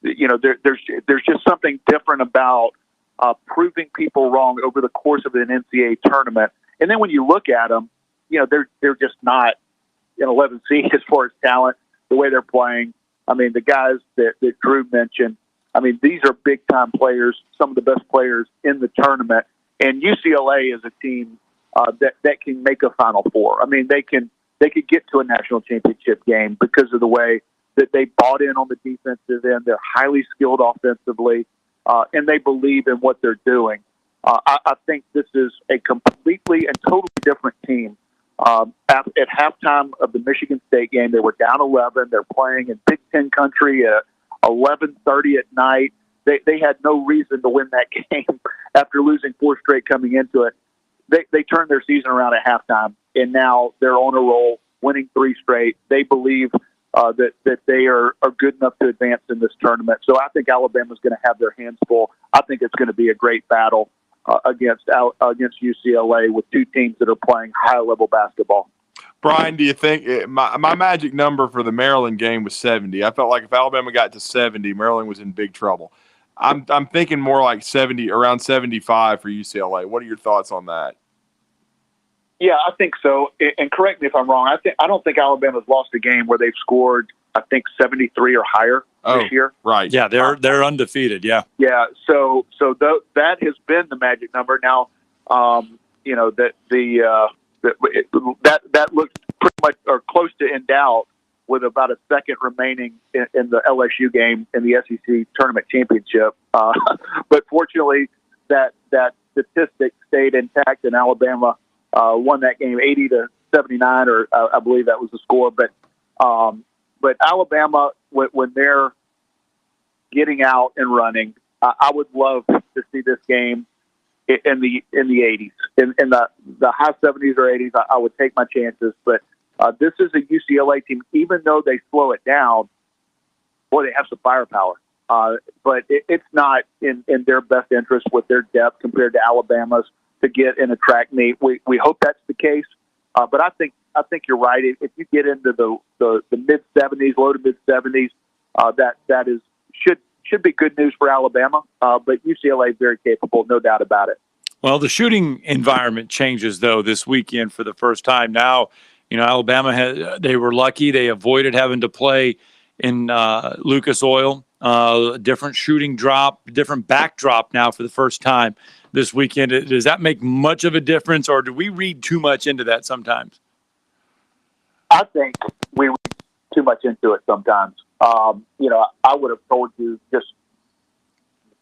just something different about proving people wrong over the course of an NCAA tournament. And then when you look at them, they're just not an 11 seed as far as talent, the way they're playing. I mean, the guys that Drew mentioned, I mean, these are big-time players, some of the best players in the tournament. And UCLA is a team that can make a Final Four. I mean, they could get to a national championship game because of the way that they bought in on the defensive end. They're highly skilled offensively, and they believe in what they're doing. I think this is a completely and totally different team. At halftime of the Michigan State game, they were down 11. They're playing in Big Ten country at 11:30 at night. they had no reason to win that game after losing 4 straight coming into it. They turned their season around at halftime, and now they're on a roll, winning 3 straight. They believe that they are good enough to advance in this tournament. So I think Alabama's going to have their hands full. I think it's going to be a great battle against UCLA with 2 teams that are playing high-level basketball. Brian, do you think my magic number for the Maryland game was 70? I felt like if Alabama got to 70, Maryland was in big trouble. I'm thinking more like 70, around 75 for UCLA. What are your thoughts on that? Yeah, I think so. And correct me if I'm wrong. I don't think Alabama's lost a game where they've scored, 73 or higher this year. Right. Yeah, they're undefeated. Yeah. Yeah. So that has been the magic number. Now, that looks pretty much or close to in doubt with about a second remaining in the LSU game in the SEC tournament championship. But fortunately, that statistic stayed intact, and Alabama won that game 80-79, or I believe that was the score. But Alabama, when they're getting out and running, I would love to see this game in the 80s, in the high 70s or 80s. I would take my chances, but this is a UCLA team. Even though they slow it down, boy, they have some firepower. But it's not in their best interest with their depth compared to Alabama's to get in a track meet. We hope that's the case, but I think you're right. If you get into the mid 70s, low to mid 70s, that should be good news for Alabama. But UCLA is very capable, no doubt about it. Well, the shooting environment changes though this weekend for the first time. Now, Alabama they were lucky; they avoided having to play in Lucas Oil. Different shooting drop, different backdrop now for the first time this weekend. Does that make much of a difference, or do we read too much into that sometimes? I think we read too much into it sometimes. I would have told you just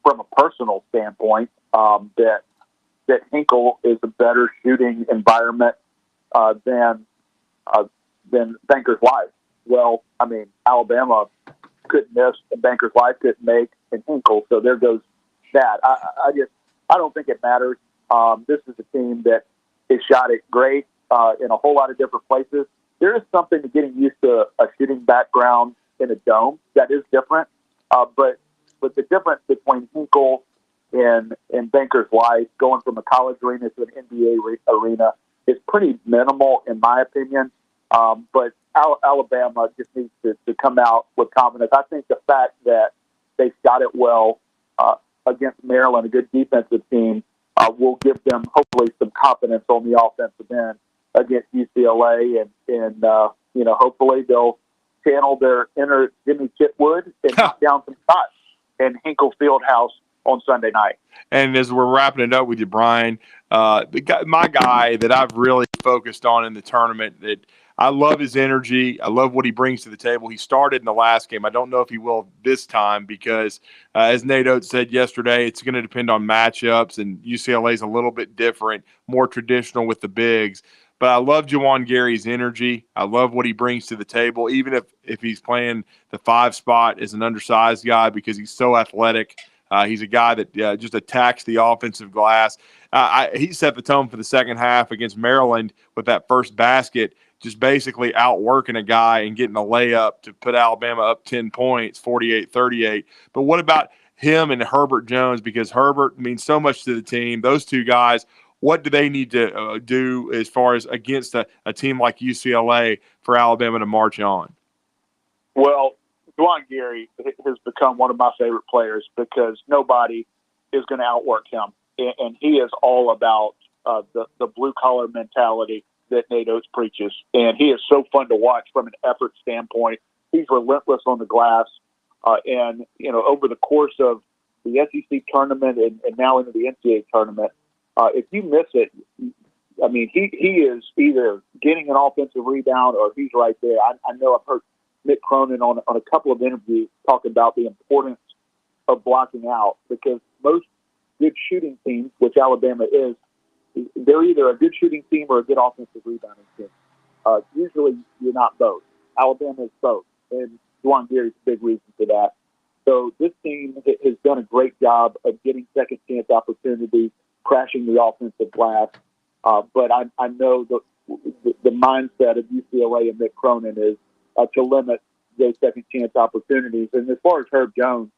from a personal standpoint that Hinkle is a better shooting environment than Bankers Life. Well, Alabama couldn't miss, and Bankers Life couldn't make, and Hinkle. So there goes that. I don't think it matters. This is a team that is shot it great in a whole lot of different places. There is something to getting used to a shooting background in a dome that is different. But the difference between Hinkle and Bankers Life, going from a college arena to an NBA arena, is pretty minimal in my opinion. But Alabama just needs to come out with confidence. I think the fact that they shot it well against Maryland, a good defensive team, will give them hopefully some confidence on the offensive end against UCLA, and hopefully they'll channel their inner Jimmy Chitwood and knock down some shots in Hinkle Fieldhouse on Sunday night. And as we're wrapping it up with you, Brian, my guy that I've really focused on in the tournament, that I love his energy. I love what he brings to the table. He started in the last game. I don't know if he will this time because, as Nate Oates said yesterday, it's going to depend on matchups, and UCLA is a little bit different, more traditional with the bigs. But I love Juwan Gary's energy. I love what he brings to the table, even if he's playing the 5 spot as an undersized guy, because he's so athletic. He's a guy that just attacks the offensive glass. He set the tone for the second half against Maryland with that first basket, just basically outworking a guy and getting a layup to put Alabama up 10 points, 48-38. But what about him and Herbert Jones? Because Herbert means so much to the team. Those two guys, what do they need to do as far as against a team like UCLA for Alabama to march on? Well, Juwan Gary has become one of my favorite players because nobody is going to outwork him. And he is all about the blue-collar mentality that Nate Oates preaches. And he is so fun to watch from an effort standpoint. He's relentless on the glass. And, over the course of the SEC tournament and now into the NCAA tournament, if you miss it, he is either getting an offensive rebound or he's right there. I know I've heard Mick Cronin on a couple of interviews talk about the importance of blocking out, because most good shooting teams, which Alabama is, they're either a good shooting team or a good offensive rebounding team. Usually you're not both. Alabama is both, and Juwan Gary's a big reason for that. So this team has done a great job of getting second chance opportunities, crashing the offensive glass. But I know the mindset of UCLA and Mick Cronin is to limit those second chance opportunities. And as far as Herb Jones,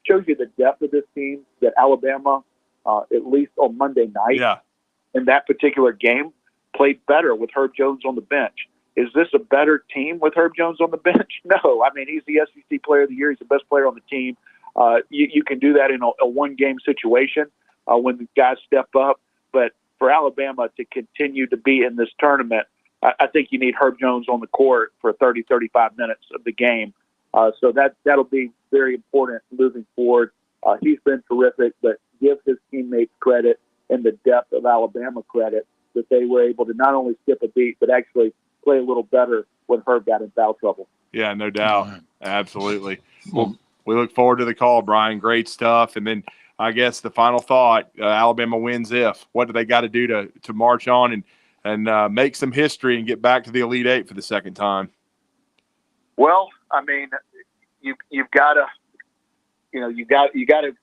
shows you the depth of this team that Alabama, at least on Monday night, in that particular game, played better with Herb Jones on the bench. Is this a better team with Herb Jones on the bench? No. I mean, he's the SEC Player of the Year. He's the best player on the team. You can do that in a one-game situation when the guys step up. But for Alabama to continue to be in this tournament, I think you need Herb Jones on the court for 30, 35 minutes of the game. So that'll be very important moving forward. He's been terrific, but give his teammates credit and the depth of Alabama credit that they were able to not only skip a beat, but actually play a little better when Herb got in foul trouble. Yeah, no doubt. Absolutely. Well, we look forward to the call, Brian. Great stuff. And then I guess the final thought, Alabama wins if. What do they got to do to march on and make some history and get back to the Elite Eight for the second time? Well, I mean, you've got to, you got to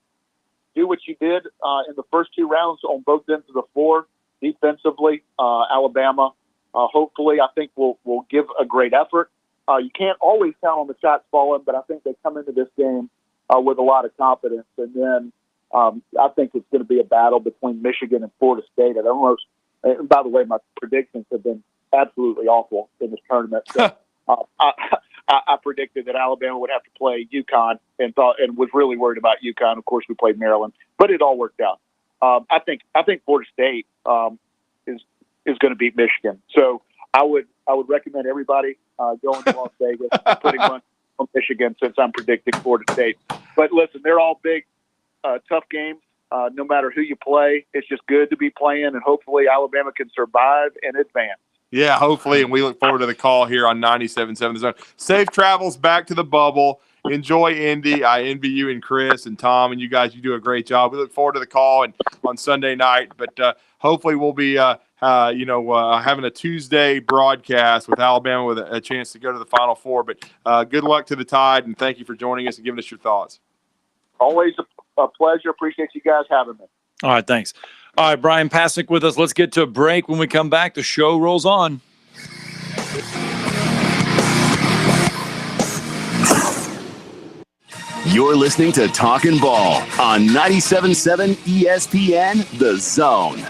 do what you did in the first two rounds on both ends of the floor defensively. Alabama, hopefully, I think will give a great effort. You can't always count on the shots falling, but I think they come into this game with a lot of confidence. And then I think it's going to be a battle between Michigan and Florida State. And by the way, my predictions have been absolutely awful in this tournament. So, I predicted that Alabama would have to play UConn and was really worried about UConn. Of course, we played Maryland, but it all worked out. I think Florida State is going to beat Michigan. So I would recommend everybody going to Las Vegas and putting money on Michigan since I'm predicting Florida State. But listen, they're all big, tough games. No matter who you play, it's just good to be playing, and hopefully Alabama can survive and advance. Yeah, hopefully, and we look forward to the call here on 97.7 The Zone. Safe travels back to the bubble. Enjoy Indy. I envy you and Chris and Tom, and you guys. You do a great job. We look forward to the call and on Sunday night. But hopefully, we'll be having a Tuesday broadcast with Alabama with a chance to go to the Final Four. But good luck to the Tide, and thank you for joining us and giving us your thoughts. Always a pleasure. Appreciate you guys having me. All right, thanks. All right, Bryan Passink with us. Let's get to a break. When we come back, the show rolls on. You're listening to Talkin Ball on 97.7 ESPN The Zone.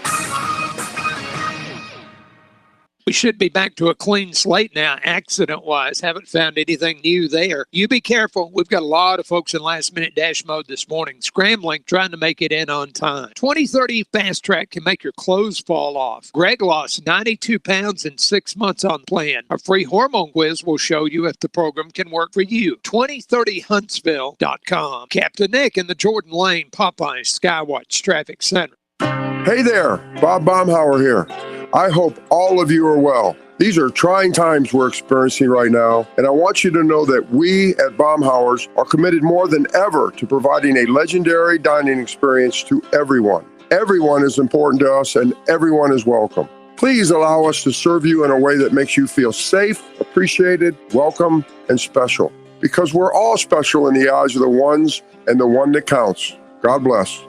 We should be back to a clean slate now, accident-wise. Haven't found anything new there. You be careful. We've got a lot of folks in last-minute dash mode this morning, scrambling, trying to make it in on time. 2030 Fast Track can make your clothes fall off. Greg lost 92 pounds in 6 months on plan. A free hormone quiz will show you if the program can work for you. 2030huntsville.com. Captain Nick in the Jordan Lane Popeyes Skywatch Traffic Center. Hey there, Bob Baumhauer here. I hope all of you are well. These are trying times we're experiencing right now, and I want you to know that we at Baumhauer's are committed more than ever to providing a legendary dining experience to everyone. Everyone is important to us, and everyone is welcome. Please allow us to serve you in a way that makes you feel safe, appreciated, welcome, and special. Because we're all special in the eyes of the ones and the one that counts. God bless.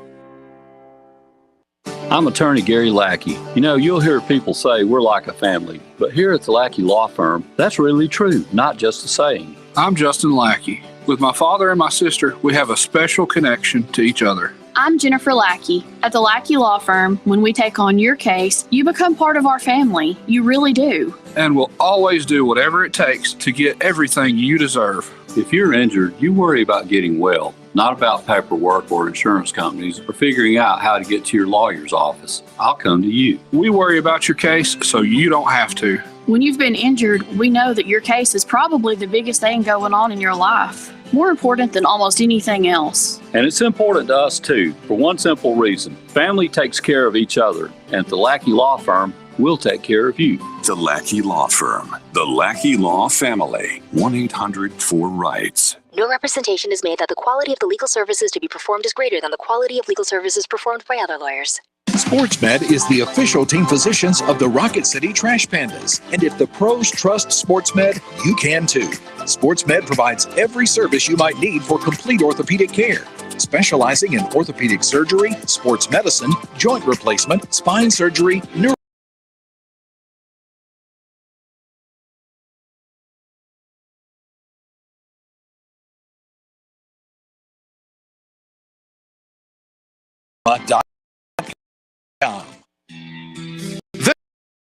I'm attorney Gary Lackey. You know, you'll hear people say we're like a family, but here at the Lackey Law Firm, that's really true, not just a saying. I'm Justin Lackey. With my father and my sister, we have a special connection to each other. I'm Jennifer Lackey. At the Lackey Law Firm, when we take on your case, you become part of our family. You really do. And we'll always do whatever it takes to get everything you deserve. If you're injured, you worry about getting well, not about paperwork or insurance companies or figuring out how to get to your lawyer's office. I'll come to you. We worry about your case so you don't have to. When you've been injured, we know that your case is probably the biggest thing going on in your life. More important than almost anything else. And it's important to us too, for one simple reason. Family takes care of each other, and at the Lackey Law Firm, we'll take care of you. The Lackey Law Firm. The Lackey Law Family. 1-800-4-RIGHTS. No representation is made that the quality of the legal services to be performed is greater than the quality of legal services performed by other lawyers. SportsMed is the official team physicians of the Rocket City Trash Pandas. And if the pros trust SportsMed, you can too. SportsMed provides every service you might need for complete orthopedic care, specializing in orthopedic surgery, sports medicine, joint replacement, spine surgery, neuro.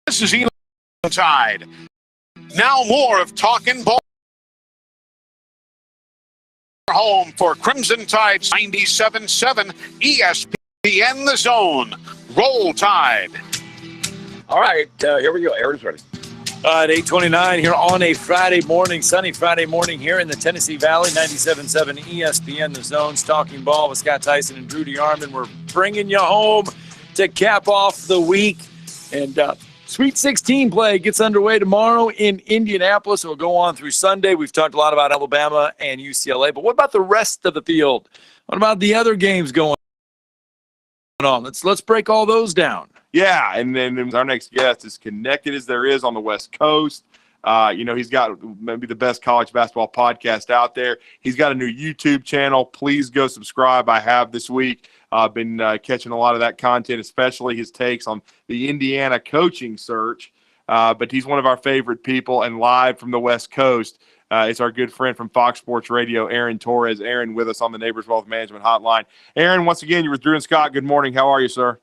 This is Elon Tide. Now more of Talkin Ball. Home for Crimson Tide 97.7 ESPN The Zone. Roll Tide. All right, here we go. Aaron's ready. At 8:29 here on a Friday morning, sunny Friday morning here in the Tennessee Valley, 97.7 ESPN The Zone's Talking Ball with Scott Theisen and Drew DeArmond. We're bringing you home to cap off the week. And Sweet 16 play gets underway tomorrow in Indianapolis. It will go on through Sunday. We've talked a lot about Alabama and UCLA, but what about the rest of the field? What about the other games going on? Let's break all those down. Yeah, and then our next guest is connected as there is on the West Coast. He's got maybe the best college basketball podcast out there. He's got a new YouTube channel. Please go subscribe. I have this week. I've been catching a lot of that content, especially his takes on the Indiana coaching search. But he's one of our favorite people, and live from the West Coast, it's our good friend from Fox Sports Radio, Aaron Torres. Aaron with us on the Neighbors Wealth Management Hotline. Aaron, once again, you're with Drew and Scott. Good morning. How are you, sir?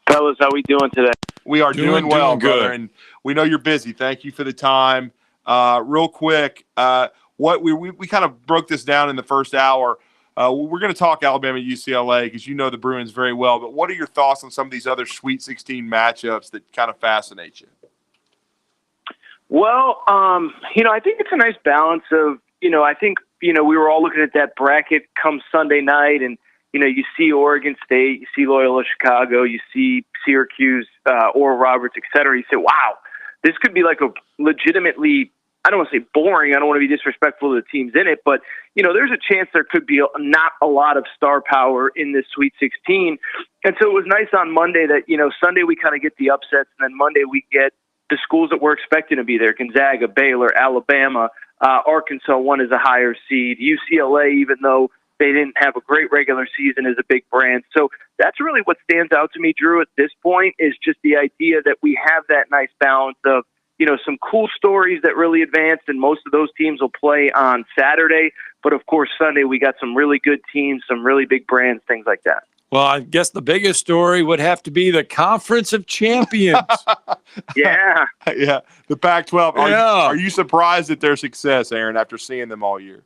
Fellas, how we doing today? We are doing well, good. brother, and we know you're busy. Thank you for the time. Real quick, what we kind of broke this down in the first hour. We're going to talk Alabama UCLA because you know the Bruins very well. But what are your thoughts on some of these other Sweet 16 matchups that kind of fascinate you? Well, I think it's a nice balance of, I think, we were all looking at that bracket come Sunday night, and you see Oregon State, you see Loyola Chicago, you see Syracuse, Oral Roberts, et cetera. You say, wow, this could be like a legitimately, I don't want to say boring, I don't want to be disrespectful to the teams in it, but, there's a chance there could be not a lot of star power in this Sweet 16. And so it was nice on Monday that, Sunday we kind of get the upsets, and then Monday we get the schools that we're expecting to be there, Gonzaga, Baylor, Alabama, Arkansas won as a higher seed, UCLA, even though they didn't have a great regular season, as a big brand. So that's really what stands out to me, Drew, at this point, is just the idea that we have that nice balance of, some cool stories that really advanced, and most of those teams will play on Saturday. But, of course, Sunday we got some really good teams, some really big brands, things like that. Well, I guess the biggest story would have to be the Conference of Champions. Yeah. Yeah, the Pac-12. Yeah. Are you surprised at their success, Aaron, after seeing them all year?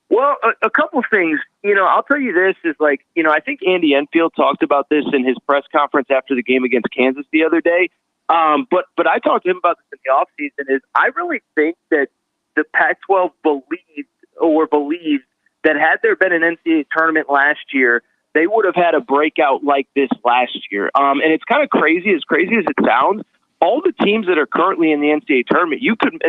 Well, a couple things. I'll tell you this is I think Andy Enfield talked about this in his press conference after the game against Kansas the other day. But I talked to him about this in the offseason. I really think that the Pac-12 believed that had there been an NCAA tournament last year, they would have had a breakout like this last year. And it's kind of crazy as it sounds. All the teams that are currently in the NCAA tournament,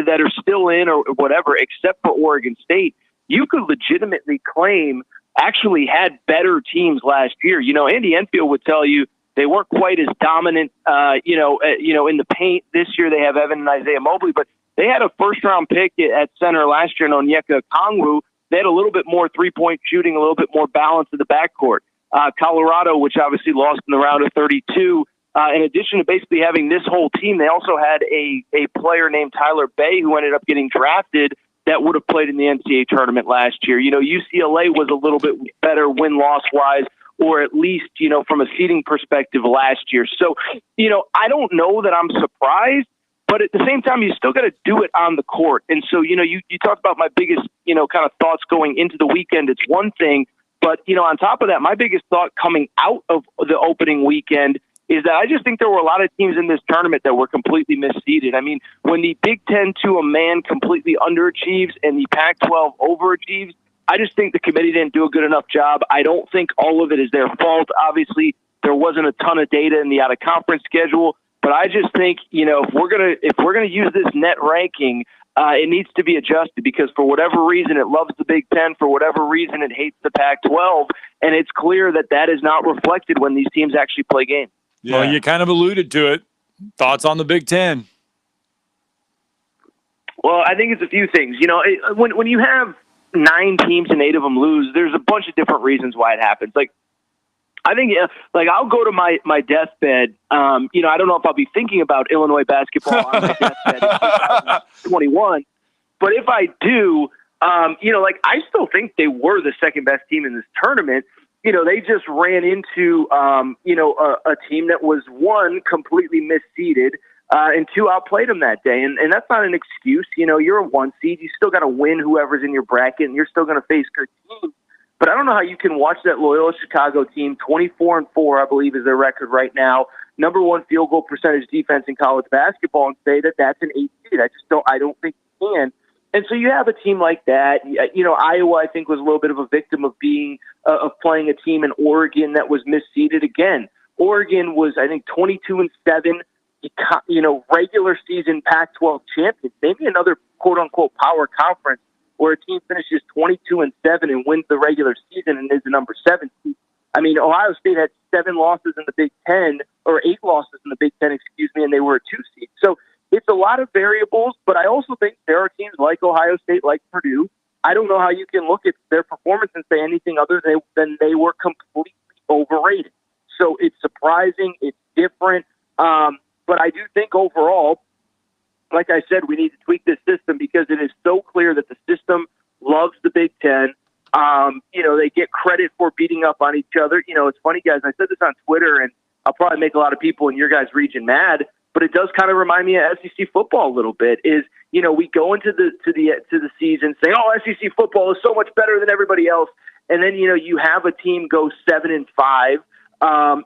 that are still in or whatever, except for Oregon State, you could legitimately claim actually had better teams last year. Andy Enfield would tell you they weren't quite as dominant, in the paint. This year they have Evan and Isaiah Mobley, but they had a first-round pick at center last year, Onyeka Okongwu. They had a little bit more three-point shooting, a little bit more balance in the backcourt. Colorado, which obviously lost in the round of 32, in addition to basically having this whole team, they also had a player named Tyler Bay who ended up getting drafted that would have played in the NCAA tournament last year. UCLA was a little bit better win-loss-wise, or at least, from a seeding perspective last year. So, I don't know that I'm surprised, but at the same time, you still got to do it on the court. And so, you talk about my biggest, kind of thoughts going into the weekend. It's one thing, but, on top of that, my biggest thought coming out of the opening weekend is that I just think there were a lot of teams in this tournament that were completely misseeded. I mean, when the Big Ten to a man completely underachieves and the Pac-12 overachieves, I just think the committee didn't do a good enough job. I don't think all of it is their fault. Obviously, there wasn't a ton of data in the out-of-conference schedule, But I just think, if we're gonna use this net ranking, it needs to be adjusted because for whatever reason it loves the Big Ten, for whatever reason it hates the Pac-12, and it's clear that is not reflected when these teams actually play games. Yeah. Well, you kind of alluded to it. Thoughts on the Big Ten? Well, I think it's a few things. When you have 9 teams and 8 of them lose, there's a bunch of different reasons why it happens. I think, I'll go to my deathbed. I don't know if I'll be thinking about Illinois basketball on my deathbed in 2021, but if I do, I still think they were the second best team in this tournament. They just ran into, a team that was, 1, completely misseeded, and 2, outplayed them that day. And that's not an excuse. You're a 1 seed. You still got to win whoever's in your bracket, and you're still going to face good teams. But I don't know how you can watch that Loyola Chicago team, 24-4, I believe is their record right now, number 1 field goal percentage defense in college basketball, and say that that's an 8 seed. I don't think you can. And so you have a team like that. Iowa, I think, was a little bit of a victim of playing a team in Oregon that was misseeded again. Oregon was, I think, 22-7, regular season Pac-12 champion, maybe another quote-unquote power conference, where a team finishes 22-7 and wins the regular season and is the number 7 seed. I mean, Ohio State had 7 losses in the Big Ten, or 8 losses in the Big Ten, and they were a 2 seed. So it's a lot of variables, but I also think there are teams like Ohio State, like Purdue. I don't know how you can look at their performance and say anything other than they were completely overrated. So it's surprising, it's different, but I do think overall, like I said, we need to tweak this system because it is so clear that the system loves the Big Ten. They get credit for beating up on each other. It's funny, guys. I said this on Twitter, and I'll probably make a lot of people in your guys' region mad, but it does kind of remind me of SEC football a little bit. We go into the season saying, "Oh, SEC football is so much better than everybody else," and then you have a team go 7-5.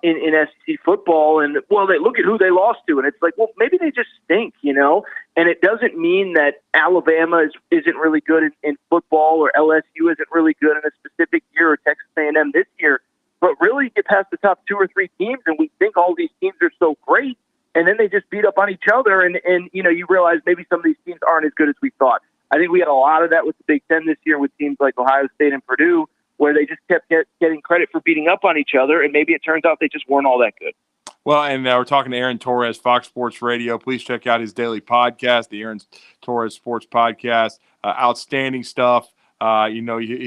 In SEC football, and they look at who they lost to, and it's like, well, maybe they just stink, and it doesn't mean that Alabama isn't really good in football, or LSU isn't really good in a specific year, or Texas A&M this year, but really you get past the top 2 or 3 teams, and we think all these teams are so great, and then they just beat up on each other, and you realize maybe some of these teams aren't as good as we thought. I think we had a lot of that with the Big Ten this year with teams like Ohio State and Purdue, where they just kept getting credit for beating up on each other, and maybe it turns out they just weren't all that good. Well, and we're talking to Aaron Torres, Fox Sports Radio. Please check out his daily podcast, the Aaron Torres Sports Podcast. Outstanding stuff. He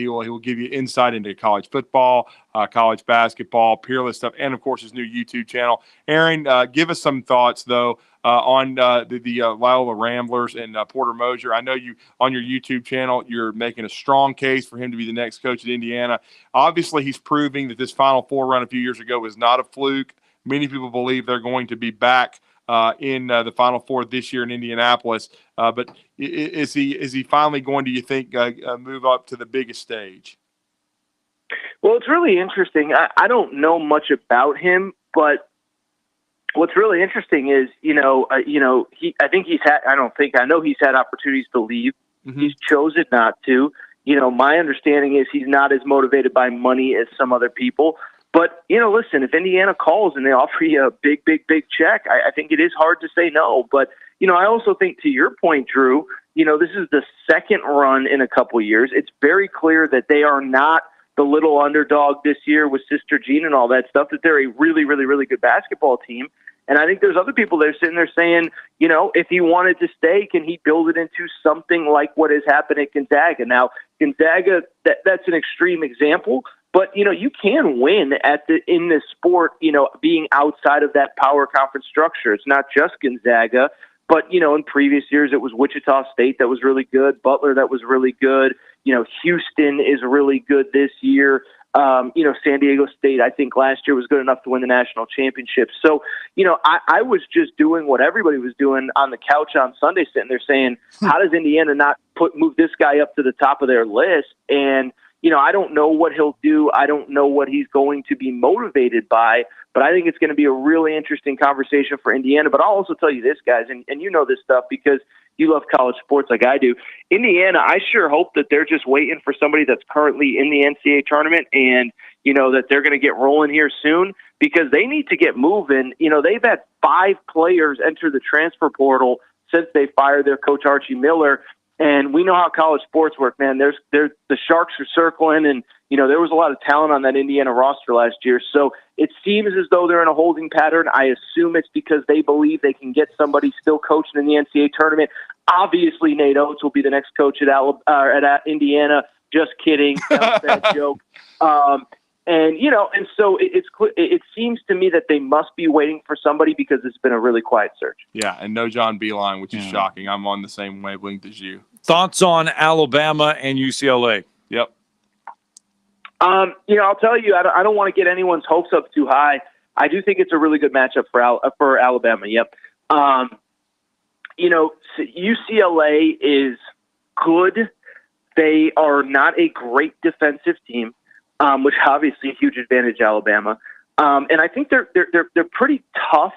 will give you insight into college football, college basketball, peerless stuff, and, of course, his new YouTube channel. Aaron, give us some thoughts, though, on the Loyola Ramblers and Porter Moser. I know you, on your YouTube channel, you're making a strong case for him to be the next coach at Indiana. Obviously, he's proving that this Final Four run a few years ago was not a fluke. Many people believe they're going to be back in the Final Four this year in Indianapolis. But is he finally going, do you think, move up to the biggest stage? Well, it's really interesting. I don't know much about him, but what's really interesting is, I know he's had opportunities to leave. Mm-hmm. He's chosen not to. My understanding is he's not as motivated by money as some other people. But, listen, if Indiana calls and they offer you a big, big, big check, I think it is hard to say no. But, I also think, to your point, Drew, this is the second run in a couple of years. It's very clear that they are not the little underdog this year with Sister Jean and all that stuff, that they're a really, really, really good basketball team. And I think there's other people that are sitting there saying, if he wanted to stay, can he build it into something like what has happened at Gonzaga? Now, Gonzaga, that's an extreme example, but, you can win in this sport, being outside of that power conference structure. It's not just Gonzaga, but, in previous years it was Wichita State that was really good, Butler that was really good, Houston is really good this year. San Diego State, I think last year was good enough to win the national championship. So, I was just doing what everybody was doing on the couch on Sunday, sitting there saying, how does Indiana not move this guy up to the top of their list? And, I don't know what he'll do. I don't know what he's going to be motivated by, but I think it's going to be a really interesting conversation for Indiana. But I'll also tell you this, guys, and you know this stuff because, you love college sports like I do. Indiana, I sure hope that they're just waiting for somebody that's currently in the NCAA tournament and, that they're going to get rolling here soon because they need to get moving. They've had 5 players enter the transfer portal since they fired their coach, Archie Miller. And we know how college sports work, man. The Sharks are circling, and there was a lot of talent on that Indiana roster last year. So it seems as though they're in a holding pattern. I assume it's because they believe they can get somebody still coaching in the NCAA tournament. Obviously, Nate Oates will be the next coach at Indiana. Just kidding. That was a bad joke. And so it seems to me that they must be waiting for somebody because it's been a really quiet search. Yeah, and no John Beilein, which is shocking. I'm on the same wavelength as you. Thoughts on Alabama and UCLA? Yep. I'll tell you, I don't want to get anyone's hopes up too high. I do think it's a really good matchup for Alabama. Yep. UCLA is good. They are not a great defensive team. Which obviously a huge advantage Alabama. And I think they're pretty tough.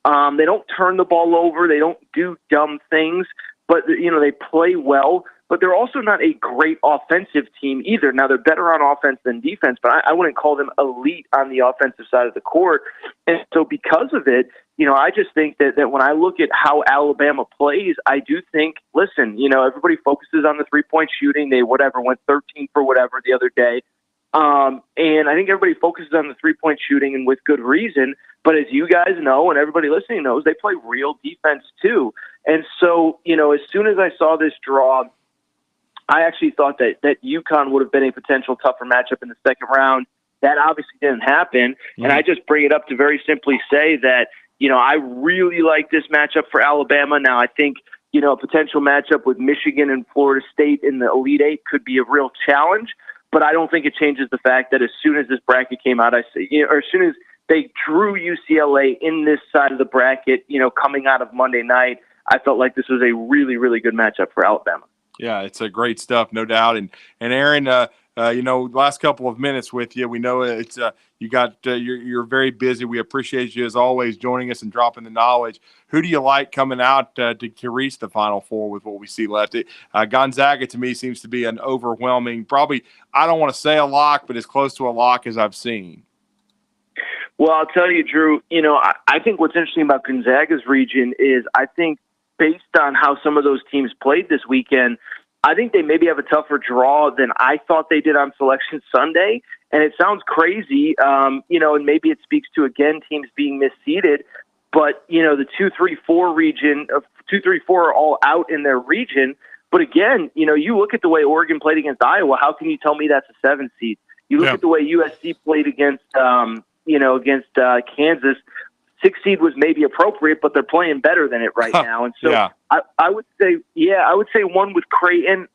They don't turn the ball over. They don't do dumb things, but they play well. But they're also not a great offensive team either. Now they're better on offense than defense, but I wouldn't call them elite on the offensive side of the court. And so because of it, I just think that when I look at how Alabama plays, I do think, listen, everybody focuses on the 3-point shooting. They went 13 for whatever the other day. And I think everybody focuses on the 3-point shooting and with good reason. But as you guys know, and everybody listening knows, they play real defense too. And so, as soon as I saw this draw, I actually thought that UConn would have been a potential tougher matchup in the second round. That obviously didn't happen. And I just bring it up to very simply say that, I really like this matchup for Alabama. Now, I think, a potential matchup with Michigan and Florida State in the Elite Eight could be a real challenge. But I don't think it changes the fact that as soon as this bracket came out, or as soon as they drew UCLA in this side of the bracket, coming out of Monday night, I felt like this was a really, really good matchup for Alabama. Yeah, it's a great stuff, no doubt. And Aaron, last couple of minutes with you. We know it's you're very busy. We appreciate you as always joining us and dropping the knowledge. Who do you like coming out to reach the Final Four with what we see left? Gonzaga to me seems to be an overwhelming, probably I don't want to say a lock, but as close to a lock as I've seen. Well, I'll tell you, Drew. I think what's interesting about Gonzaga's region is I think based on how some of those teams played this weekend, I think they maybe have a tougher draw than I thought they did on Selection Sunday. And it sounds crazy, and maybe it speaks to, again, teams being misseeded. But, the 2-3-4 region, 2-3-4 are all out in their region. But again, you look at the way Oregon played against Iowa. How can you tell me that's a 7 seed? You look at the way USC played against Kansas. 6 seed was maybe appropriate, but they're playing better than it right now. And so I would say one with Creighton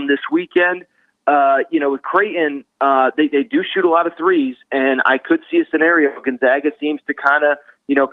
this weekend. With Creighton, they do shoot a lot of threes, and I could see a scenario. Gonzaga seems to kind of,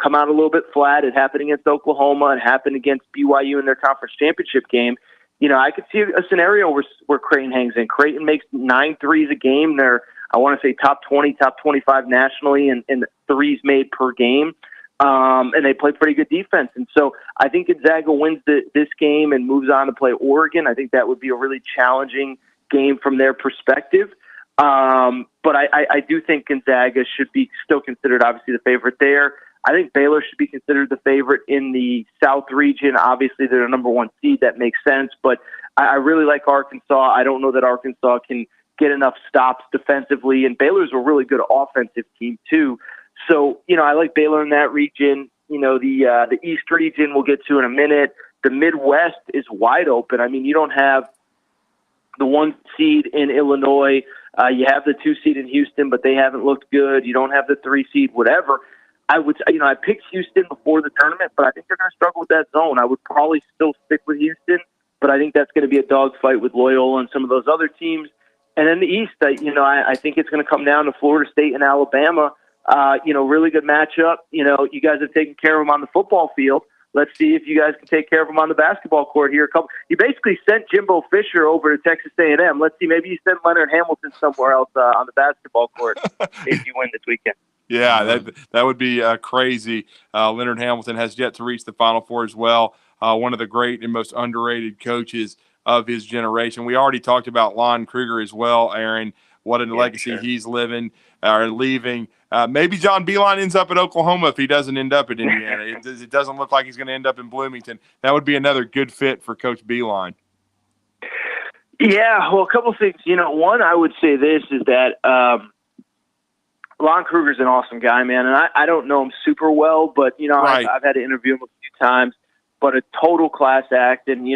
come out a little bit flat. It happened against Oklahoma. It happened against BYU in their conference championship game. I could see a scenario where Creighton hangs in. Creighton makes 9 threes a game. They're, I want to say, top 20, top 25 nationally in threes made per game. And they play pretty good defense. And so I think Gonzaga wins this game and moves on to play Oregon. I think that would be a really challenging game from their perspective. But I do think Gonzaga should be still considered, obviously, the favorite there. I think Baylor should be considered the favorite in the South region. Obviously, they're the number 1 seed. That makes sense. But I really like Arkansas. I don't know that Arkansas can get enough stops defensively. And Baylor's a really good offensive team, too. So, I like Baylor in that region. The East region we'll get to in a minute. The Midwest is wide open. I mean, you don't have the 1 seed in Illinois. You have the 2 seed in Houston, but they haven't looked good. You don't have the 3 seed, whatever. I picked Houston before the tournament, but I think they're going to struggle with that zone. I would probably still stick with Houston, but I think that's going to be a dogfight with Loyola and some of those other teams. And then the East, I think it's going to come down to Florida State and Alabama. Really good matchup. You guys have taken care of them on the football field. Let's see if you guys can take care of them on the basketball court here. You basically sent Jimbo Fisher over to Texas A&M. Let's see, maybe you send Leonard Hamilton somewhere else on the basketball court if you win this weekend. Yeah, that would be crazy. Leonard Hamilton has yet to reach the Final Four as well. One of the great and most underrated coaches of his generation. We already talked about Lon Kruger as well, Aaron. What a legacy he's leaving. Leaving. Maybe John Beilein ends up at Oklahoma if he doesn't end up at Indiana. It doesn't look like he's going to end up in Bloomington. That would be another good fit for Coach Beilein. Yeah, well, a couple things. One, I would say this is that Lon Kruger's an awesome guy, man, and I don't know him super well, but, Right. I've had to interview him a few times, but a total class act, and,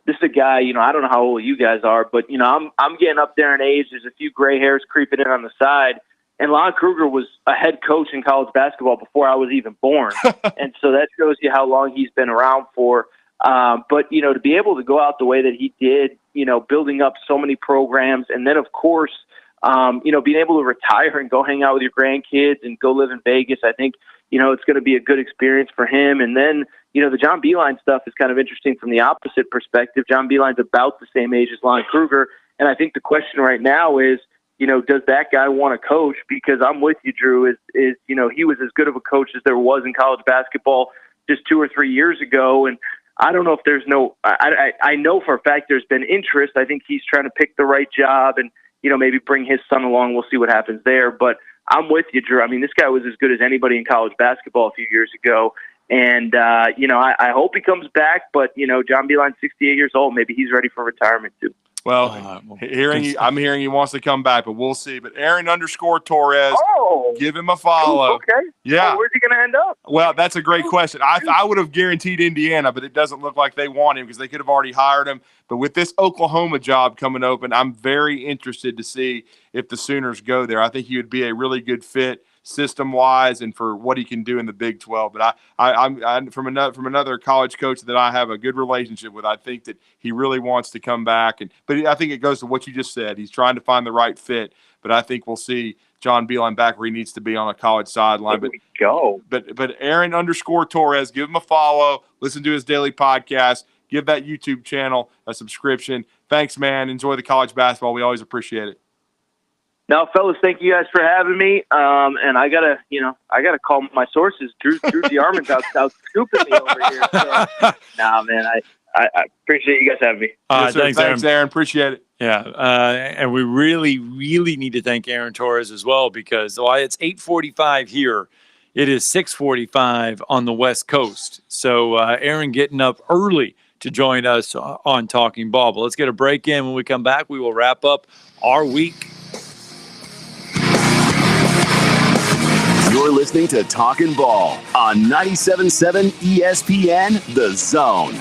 this is a guy, I don't know how old you guys are, but, I'm getting up there in age. There's a few gray hairs creeping in on the side. And Lon Kruger was a head coach in college basketball before I was even born. And so that shows you how long he's been around for. But, to be able to go out the way that he did, building up so many programs. And then, of course, being able to retire and go hang out with your grandkids and go live in Vegas, I think, it's going to be a good experience for him. And then, the John Beilein stuff is kind of interesting from the opposite perspective. John Beilein's about the same age as Lon Kruger. And I think the question right now is, does that guy want to coach? Because I'm with you, Drew, is he was as good of a coach as there was in college basketball just 2 or 3 years ago. And I don't know if there's I know for a fact there's been interest. I think he's trying to pick the right job and, maybe bring his son along. We'll see what happens there. But I'm with you, Drew. I mean, this guy was as good as anybody in college basketball a few years ago. And, I hope he comes back. But, John Beilein's 68 years old. Maybe he's ready for retirement, too. Well, I'm hearing he wants to come back, but we'll see. But Aaron _Torres, give him a follow. Okay. Yeah. Where's he going to end up? Well, that's a great question. I would have guaranteed Indiana, but it doesn't look like they want him because they could have already hired him. But with this Oklahoma job coming open, I'm very interested to see if the Sooners go there. I think he would be a really good fit system-wise and for what he can do in the Big 12. But I'm from another college coach that I have a good relationship with. I think that he really wants to come back. But I think it goes to what you just said. He's trying to find the right fit. But I think we'll see John Beilein back where he needs to be on a college sideline. But Aaron _Torres, give him a follow. Listen to his daily podcast. Give that YouTube channel a subscription. Thanks, man. Enjoy the college basketball. We always appreciate it. No, fellas, thank you guys for having me. And I gotta call my sources. Drew DeArmond's out scooping me over here. So, man, I appreciate you guys having me. Thanks, Aaron. Appreciate it. Yeah, and we really, really need to thank Aaron Torres as well because while it's 8:45 here, it is 6:45 on the West Coast. So Aaron getting up early to join us on Talking Ball. But let's get a break in. When we come back, we will wrap up our week. You're listening to Talkin Ball on 97.7 ESPN, The Zone.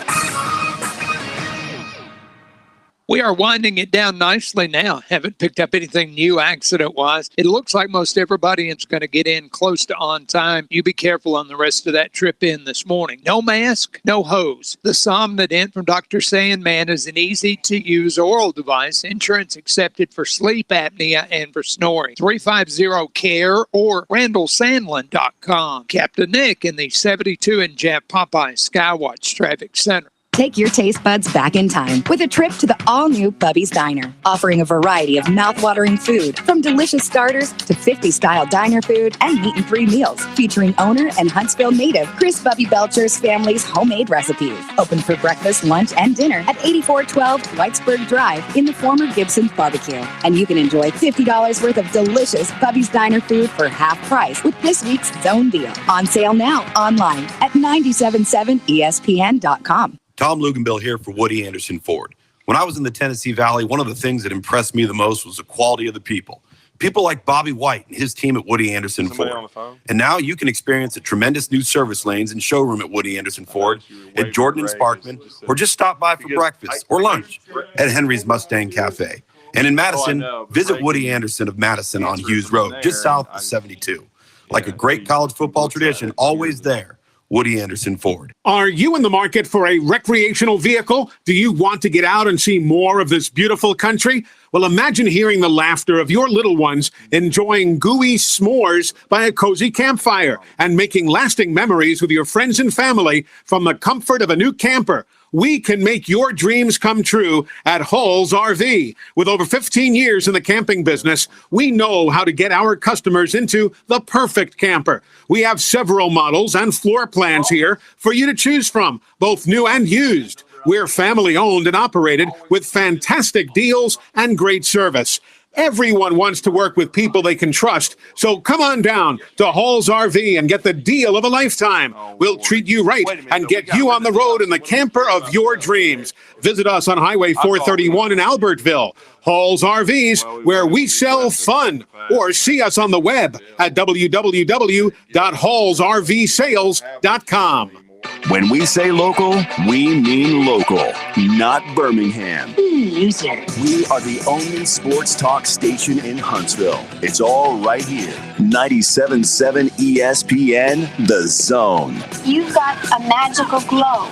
We are winding it down nicely now. Haven't picked up anything new accident-wise. It looks like most everybody is going to get in close to on time. You be careful on the rest of that trip in this morning. No mask, no hose. The Somnodent from Dr. Sandman is an easy-to-use oral device. Insurance accepted for sleep apnea and for snoring. 350-CARE or RandallSandlin.com. Captain Nick in the 72 and Jeff Popeye Skywatch Traffic Center. Take your taste buds back in time with a trip to the all-new Bubby's Diner, offering a variety of mouth-watering food, from delicious starters to 50-style diner food and meat-and-free meals, featuring owner and Huntsville native Chris Bubby Belcher's family's homemade recipes. Open for breakfast, lunch, and dinner at 8412 Whitesburg Drive in the former Gibson's Barbecue. And you can enjoy $50 worth of delicious Bubby's Diner food for half price with this week's Zone Deal. On sale now, online at 977ESPN.com. Tom Luganbill here for Woody Anderson Ford. When I was in the Tennessee Valley, one of the things that impressed me the most was the quality of the people. People like Bobby White and his team at Woody Anderson Ford. And now you can experience the tremendous new service lanes and showroom at Woody Anderson Ford at Jordan and Sparkman, or just stop by for breakfast or lunch at Henry's Mustang Cafe. And in Madison, visit Woody Anderson of Madison on Hughes Road, just south of 72. Like a great college football tradition, always there. Woody Anderson Ford. Are you in the market for a recreational vehicle? Do you want to get out and see more of this beautiful country? Well, imagine hearing the laughter of your little ones enjoying gooey s'mores by a cozy campfire and making lasting memories with your friends and family from the comfort of a new camper. We can make your dreams come true at Halls RV. With over 15 years in the camping business, we know how to get our customers into the perfect camper. We have several models and floor plans here for you to choose from, both new and used. We're family owned and operated with fantastic deals and great service. Everyone wants to work with people they can trust, so come on down to Halls RV and get the deal of a lifetime. We'll treat you right and get you on the road in the camper of your dreams. Visit us on Highway 431 in Albertville. Halls RVs, where we sell fun. Or see us on the web at www.hallsrvsales.com. When we say local, we mean local, not Birmingham. Loser. We are the only sports talk station in Huntsville. It's all right here. 97.7 ESPN, The Zone. You've got a magical glow.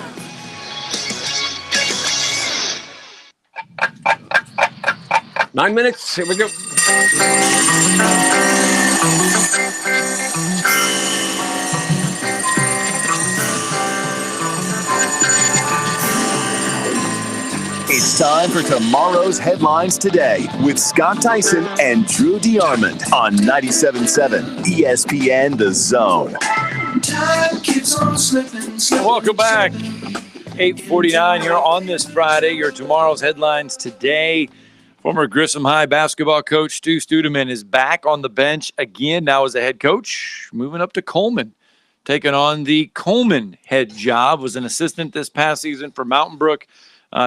Nine minutes. Here we go. It's time for tomorrow's headlines today with Scott Theisen and Drew DeArmond on 97.7 ESPN The Zone. Time keeps on slipping. Welcome back. 8:49. You're on this Friday. Your tomorrow's headlines today. Former Grissom High basketball coach Stu Studeman is back on the bench again, now as a head coach, moving up to Coleman, taking on the Coleman head job. Was an assistant this past season for Mountain Brook.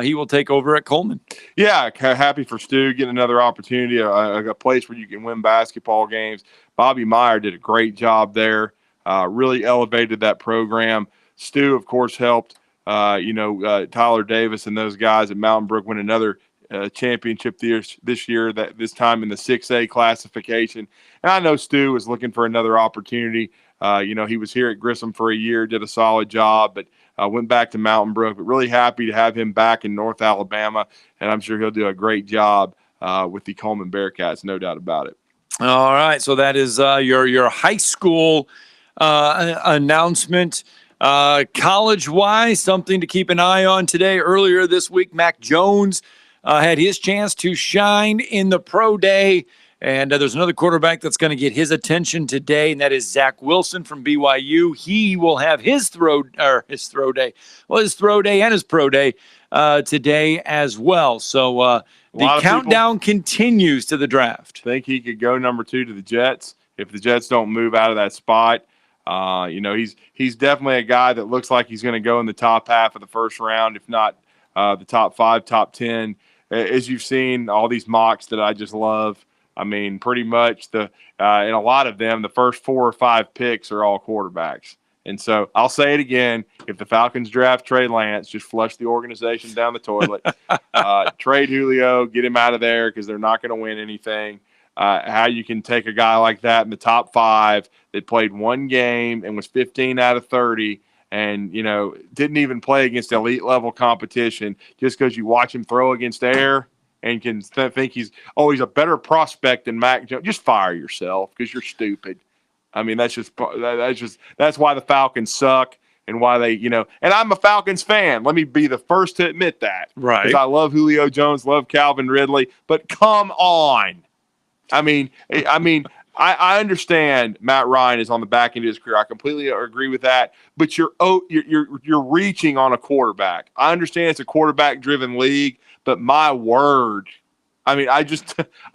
He will take over at Coleman. Yeah, happy for Stu getting another opportunity, a place where you can win basketball games. Bobby Meyer did a great job there, really elevated that program. Stu, of course, helped, Tyler Davis and those guys at Mountain Brook win another championship this year, this time in the 6A classification. And I know Stu was looking for another opportunity. He was here at Grissom for a year, did a solid job, but went back to Mountain Brook. But really happy to have him back in North Alabama, and I'm sure he'll do a great job with the Coleman Bearcats, no doubt about it. All right, so that is your high school announcement. College-wise, something to keep an eye on today. Earlier this week, Mac Jones had his chance to shine in the pro day, and there's another quarterback that's going to get his attention today, and that is Zach Wilson from BYU. He will have his throw day and his pro day today as well. So the countdown continues to the draft. Think he could go number 2 to the Jets if the Jets don't move out of that spot. He's definitely a guy that looks like he's going to go in the top half of the first round, if not the top 5, top 10. As you've seen, all these mocks that I just love. I mean, pretty much in a lot of them, the first 4 or 5 picks are all quarterbacks. And so I'll say it again: if the Falcons draft Trey Lance, just flush the organization down the toilet. Trade Julio, get him out of there because they're not going to win anything. How you can take a guy like that in the top 5 that played one game and was 15 out of 30 and, didn't even play against elite level competition just because you watch him throw against air and can think he's a better prospect than Mac Jones. Just fire yourself because you're stupid. I mean, that's why the Falcons suck and why they, and I'm a Falcons fan. Let me be the first to admit that. Right. Because I love Julio Jones, love Calvin Ridley, but come on. I mean, I understand Matt Ryan is on the back end of his career. I completely agree with that. But you're reaching on a quarterback. I understand it's a quarterback-driven league, but my word, I mean, I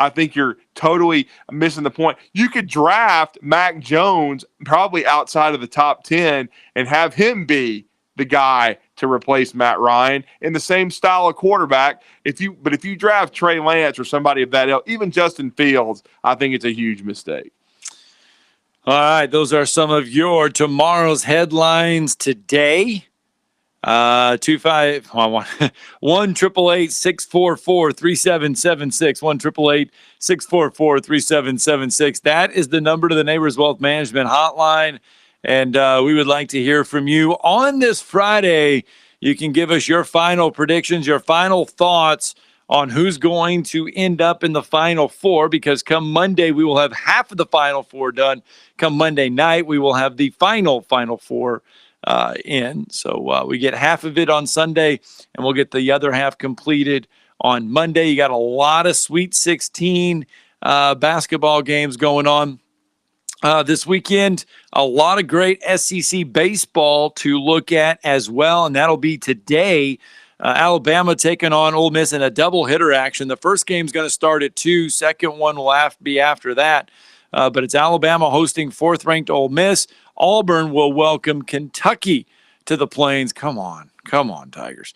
think you're totally missing the point. You could draft Mac Jones probably outside of the top 10 and have him be the guy to replace Matt Ryan in the same style of quarterback. If you draft Trey Lance or somebody of that ilk, even Justin Fields, I think it's a huge mistake. All right, those are some of your tomorrow's headlines today. 1-888-644-3776. 1-888-644-3776. That is the number to the Neighbors Wealth Management Hotline. And we would like to hear from you on this Friday. You can give us your final predictions, your final thoughts on who's going to end up in the Final Four, because come Monday, we will have half of the Final Four done. Come Monday night, we will have the Final Four in. So we get half of it on Sunday, and we'll get the other half completed on Monday. You got a lot of Sweet 16 basketball games going on this weekend. A lot of great SEC baseball to look at as well, and that'll be today. Alabama taking on Ole Miss in a doubleheader action. The first game's going to start at 2. Second one will be after that. But it's Alabama hosting fourth-ranked Ole Miss. Auburn will welcome Kentucky to the Plains. Come on, Tigers.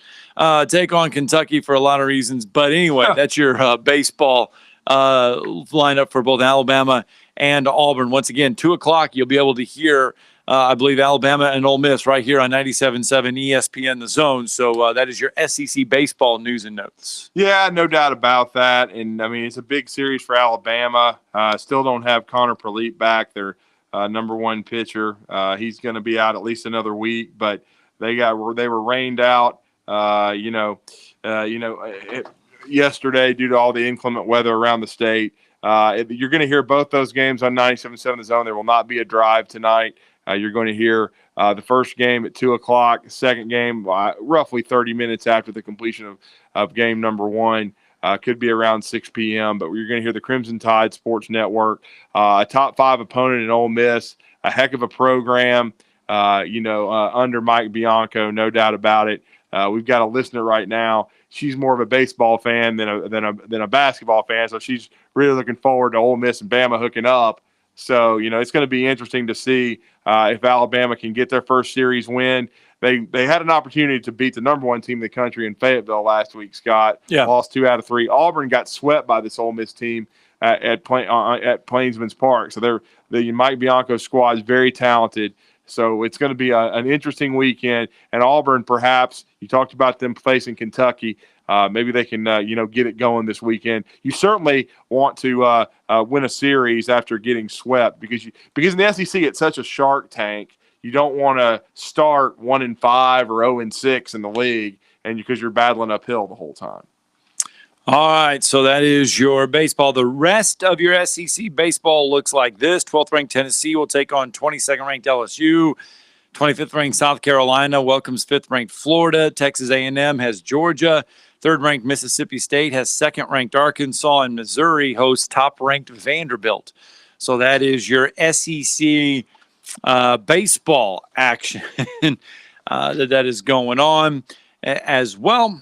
Take on Kentucky for a lot of reasons. But anyway, that's your baseball lineup for both Alabama and Auburn. Once again, 2 o'clock, you'll be able to hear, I believe, Alabama and Ole Miss right here on 97.7 ESPN The Zone. So that is your SEC baseball news and notes. Yeah, no doubt about that. And, I mean, it's a big series for Alabama. Still don't have Connor Prelite back, their number one pitcher. He's going to be out at least another week, but they were rained out, yesterday due to all the inclement weather around the state. You're going to hear both those games on 97.7 The Zone. There will not be a drive tonight. You're going to hear the first game at 2 o'clock, the second game roughly 30 minutes after the completion of game number 1. Could be around 6 p.m., but you're going to hear the Crimson Tide Sports Network, a top 5 opponent in Ole Miss, a heck of a program, under Mike Bianco, no doubt about it. We've got a listener right now. She's more of a baseball fan than a basketball fan, so she's really looking forward to Ole Miss and Bama hooking up. So, it's going to be interesting to see if Alabama can get their first series win. They had an opportunity to beat the number 1 team in the country in Fayetteville last week, Scott. Yeah. Lost 2 out of 3. Auburn got swept by this Ole Miss team at Plainsman's Park. So the Mike Bianco squad is very talented. So it's going to be an interesting weekend. And Auburn, perhaps, you talked about them facing Kentucky. Maybe they can, get it going this weekend. You certainly want to win a series after getting swept because in the SEC it's such a shark tank. You don't want to start 1-5 or 0-6 in the league, and because you're battling uphill the whole time. All right, so that is your baseball. The rest of your SEC baseball looks like this. 12th-ranked Tennessee will take on 22nd-ranked LSU. 25th-ranked South Carolina welcomes 5th-ranked Florida. Texas A&M has Georgia. 3rd-ranked Mississippi State has 2nd-ranked Arkansas. And Missouri hosts top-ranked Vanderbilt. So that is your SEC baseball action that is going on as well.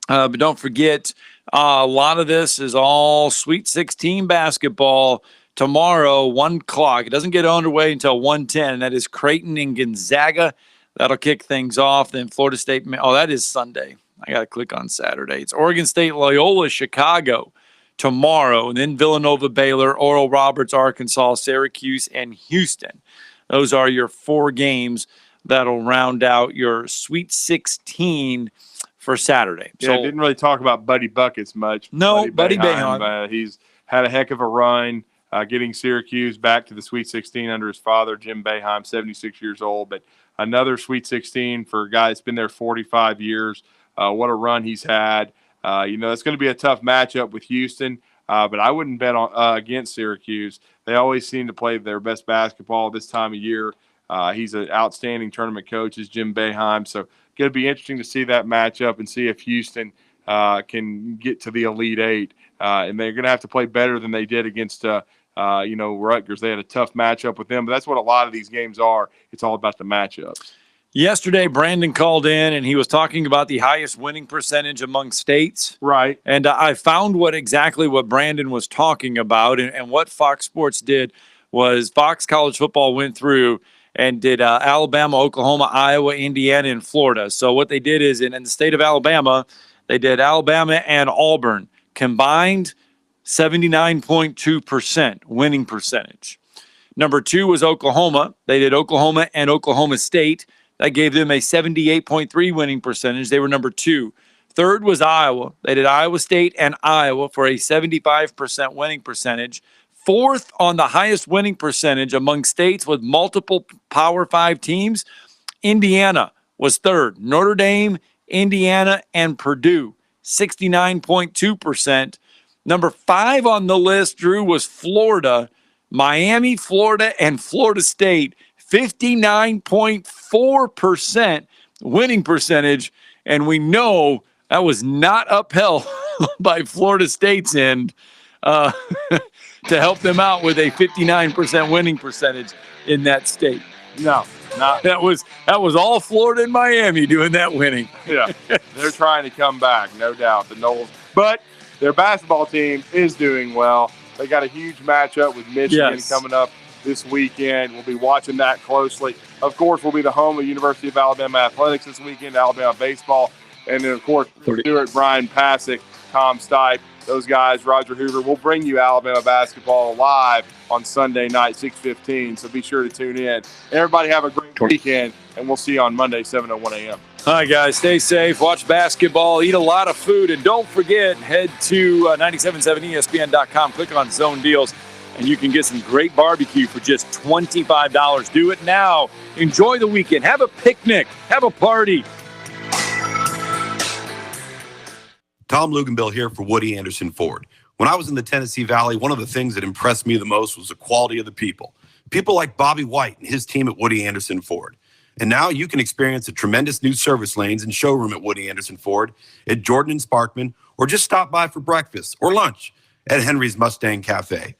But don't forget, a lot of this is all Sweet 16 basketball tomorrow, 1 o'clock. It doesn't get underway until 1:10, and that is Creighton and Gonzaga. That'll kick things off. Then Florida State. Oh, that is Sunday. I got to click on Saturday. It's Oregon State, Loyola, Chicago tomorrow, and then Villanova, Baylor, Oral Roberts, Arkansas, Syracuse, and Houston. Those are your 4 games that'll round out your Sweet 16 for Saturday. Yeah, so, didn't really talk about Buddy Buckets much. No, Buddy Boeheim. He's had a heck of a run getting Syracuse back to the Sweet 16 under his father, Jim Boeheim, 76 years old. But another Sweet 16 for a guy that's been there 45 years. What a run he's had. It's going to be a tough matchup with Houston, but I wouldn't bet on against Syracuse. They always seem to play their best basketball this time of year. He's an outstanding tournament coach, is Jim Boeheim. So going to be interesting to see that matchup and see if Houston can get to the Elite Eight. And they're going to have to play better than they did against, Rutgers. They had a tough matchup with them, but that's what a lot of these games are. It's all about the matchups. Yesterday, Brandon called in, and he was talking about the highest winning percentage among states. Right. And I found exactly what Brandon was talking about, and what Fox Sports did was Fox College Football went through and did Alabama, Oklahoma, Iowa, Indiana, and Florida. So what they did is in the state of Alabama, they did Alabama and Auburn combined 79.2% winning percentage. Number 2 was Oklahoma. They did Oklahoma and Oklahoma State. That gave them a 78.3 winning percentage. They were number 2. 3rd was Iowa. They did Iowa State and Iowa for a 75% winning percentage. 4th on the highest winning percentage among states with multiple Power 5 teams, Indiana was 3rd. Notre Dame, Indiana, and Purdue, 69.2%. Number 5 on the list, Drew, was Florida. Miami, Florida, and Florida State, 59.4% winning percentage. And we know that was not upheld by Florida State's end to help them out with a 59% winning percentage in that state. No, not that was all Florida and Miami doing that winning. Yeah, they're trying to come back, no doubt. The Noles, but their basketball team is doing well. They got a huge matchup with Michigan coming up this weekend. We'll be watching that closely. Of course, we'll be the home of University of Alabama athletics this weekend, Alabama baseball, and then of course Stuart, Bryan Passink, Tom Stipe, those guys, Roger Hoover. We'll bring you Alabama basketball live on Sunday night, 6:15. So be sure to tune in. Everybody have a great weekend, and we'll see you on Monday, 7:01 a.m. All right, guys, stay safe, watch basketball, eat a lot of food, and don't forget, head to 977ESPN.com, click on Zone Deals, and you can get some great barbecue for just $25. Do it now. Enjoy the weekend. Have a picnic. Have a party. Tom Luganbill here for Woody Anderson Ford. When I was in the Tennessee Valley, one of the things that impressed me the most was the quality of the people. People like Bobby White and his team at Woody Anderson Ford. And now you can experience the tremendous new service lanes and showroom at Woody Anderson Ford, at Jordan and Sparkman, or just stop by for breakfast or lunch at Henry's Mustang Cafe.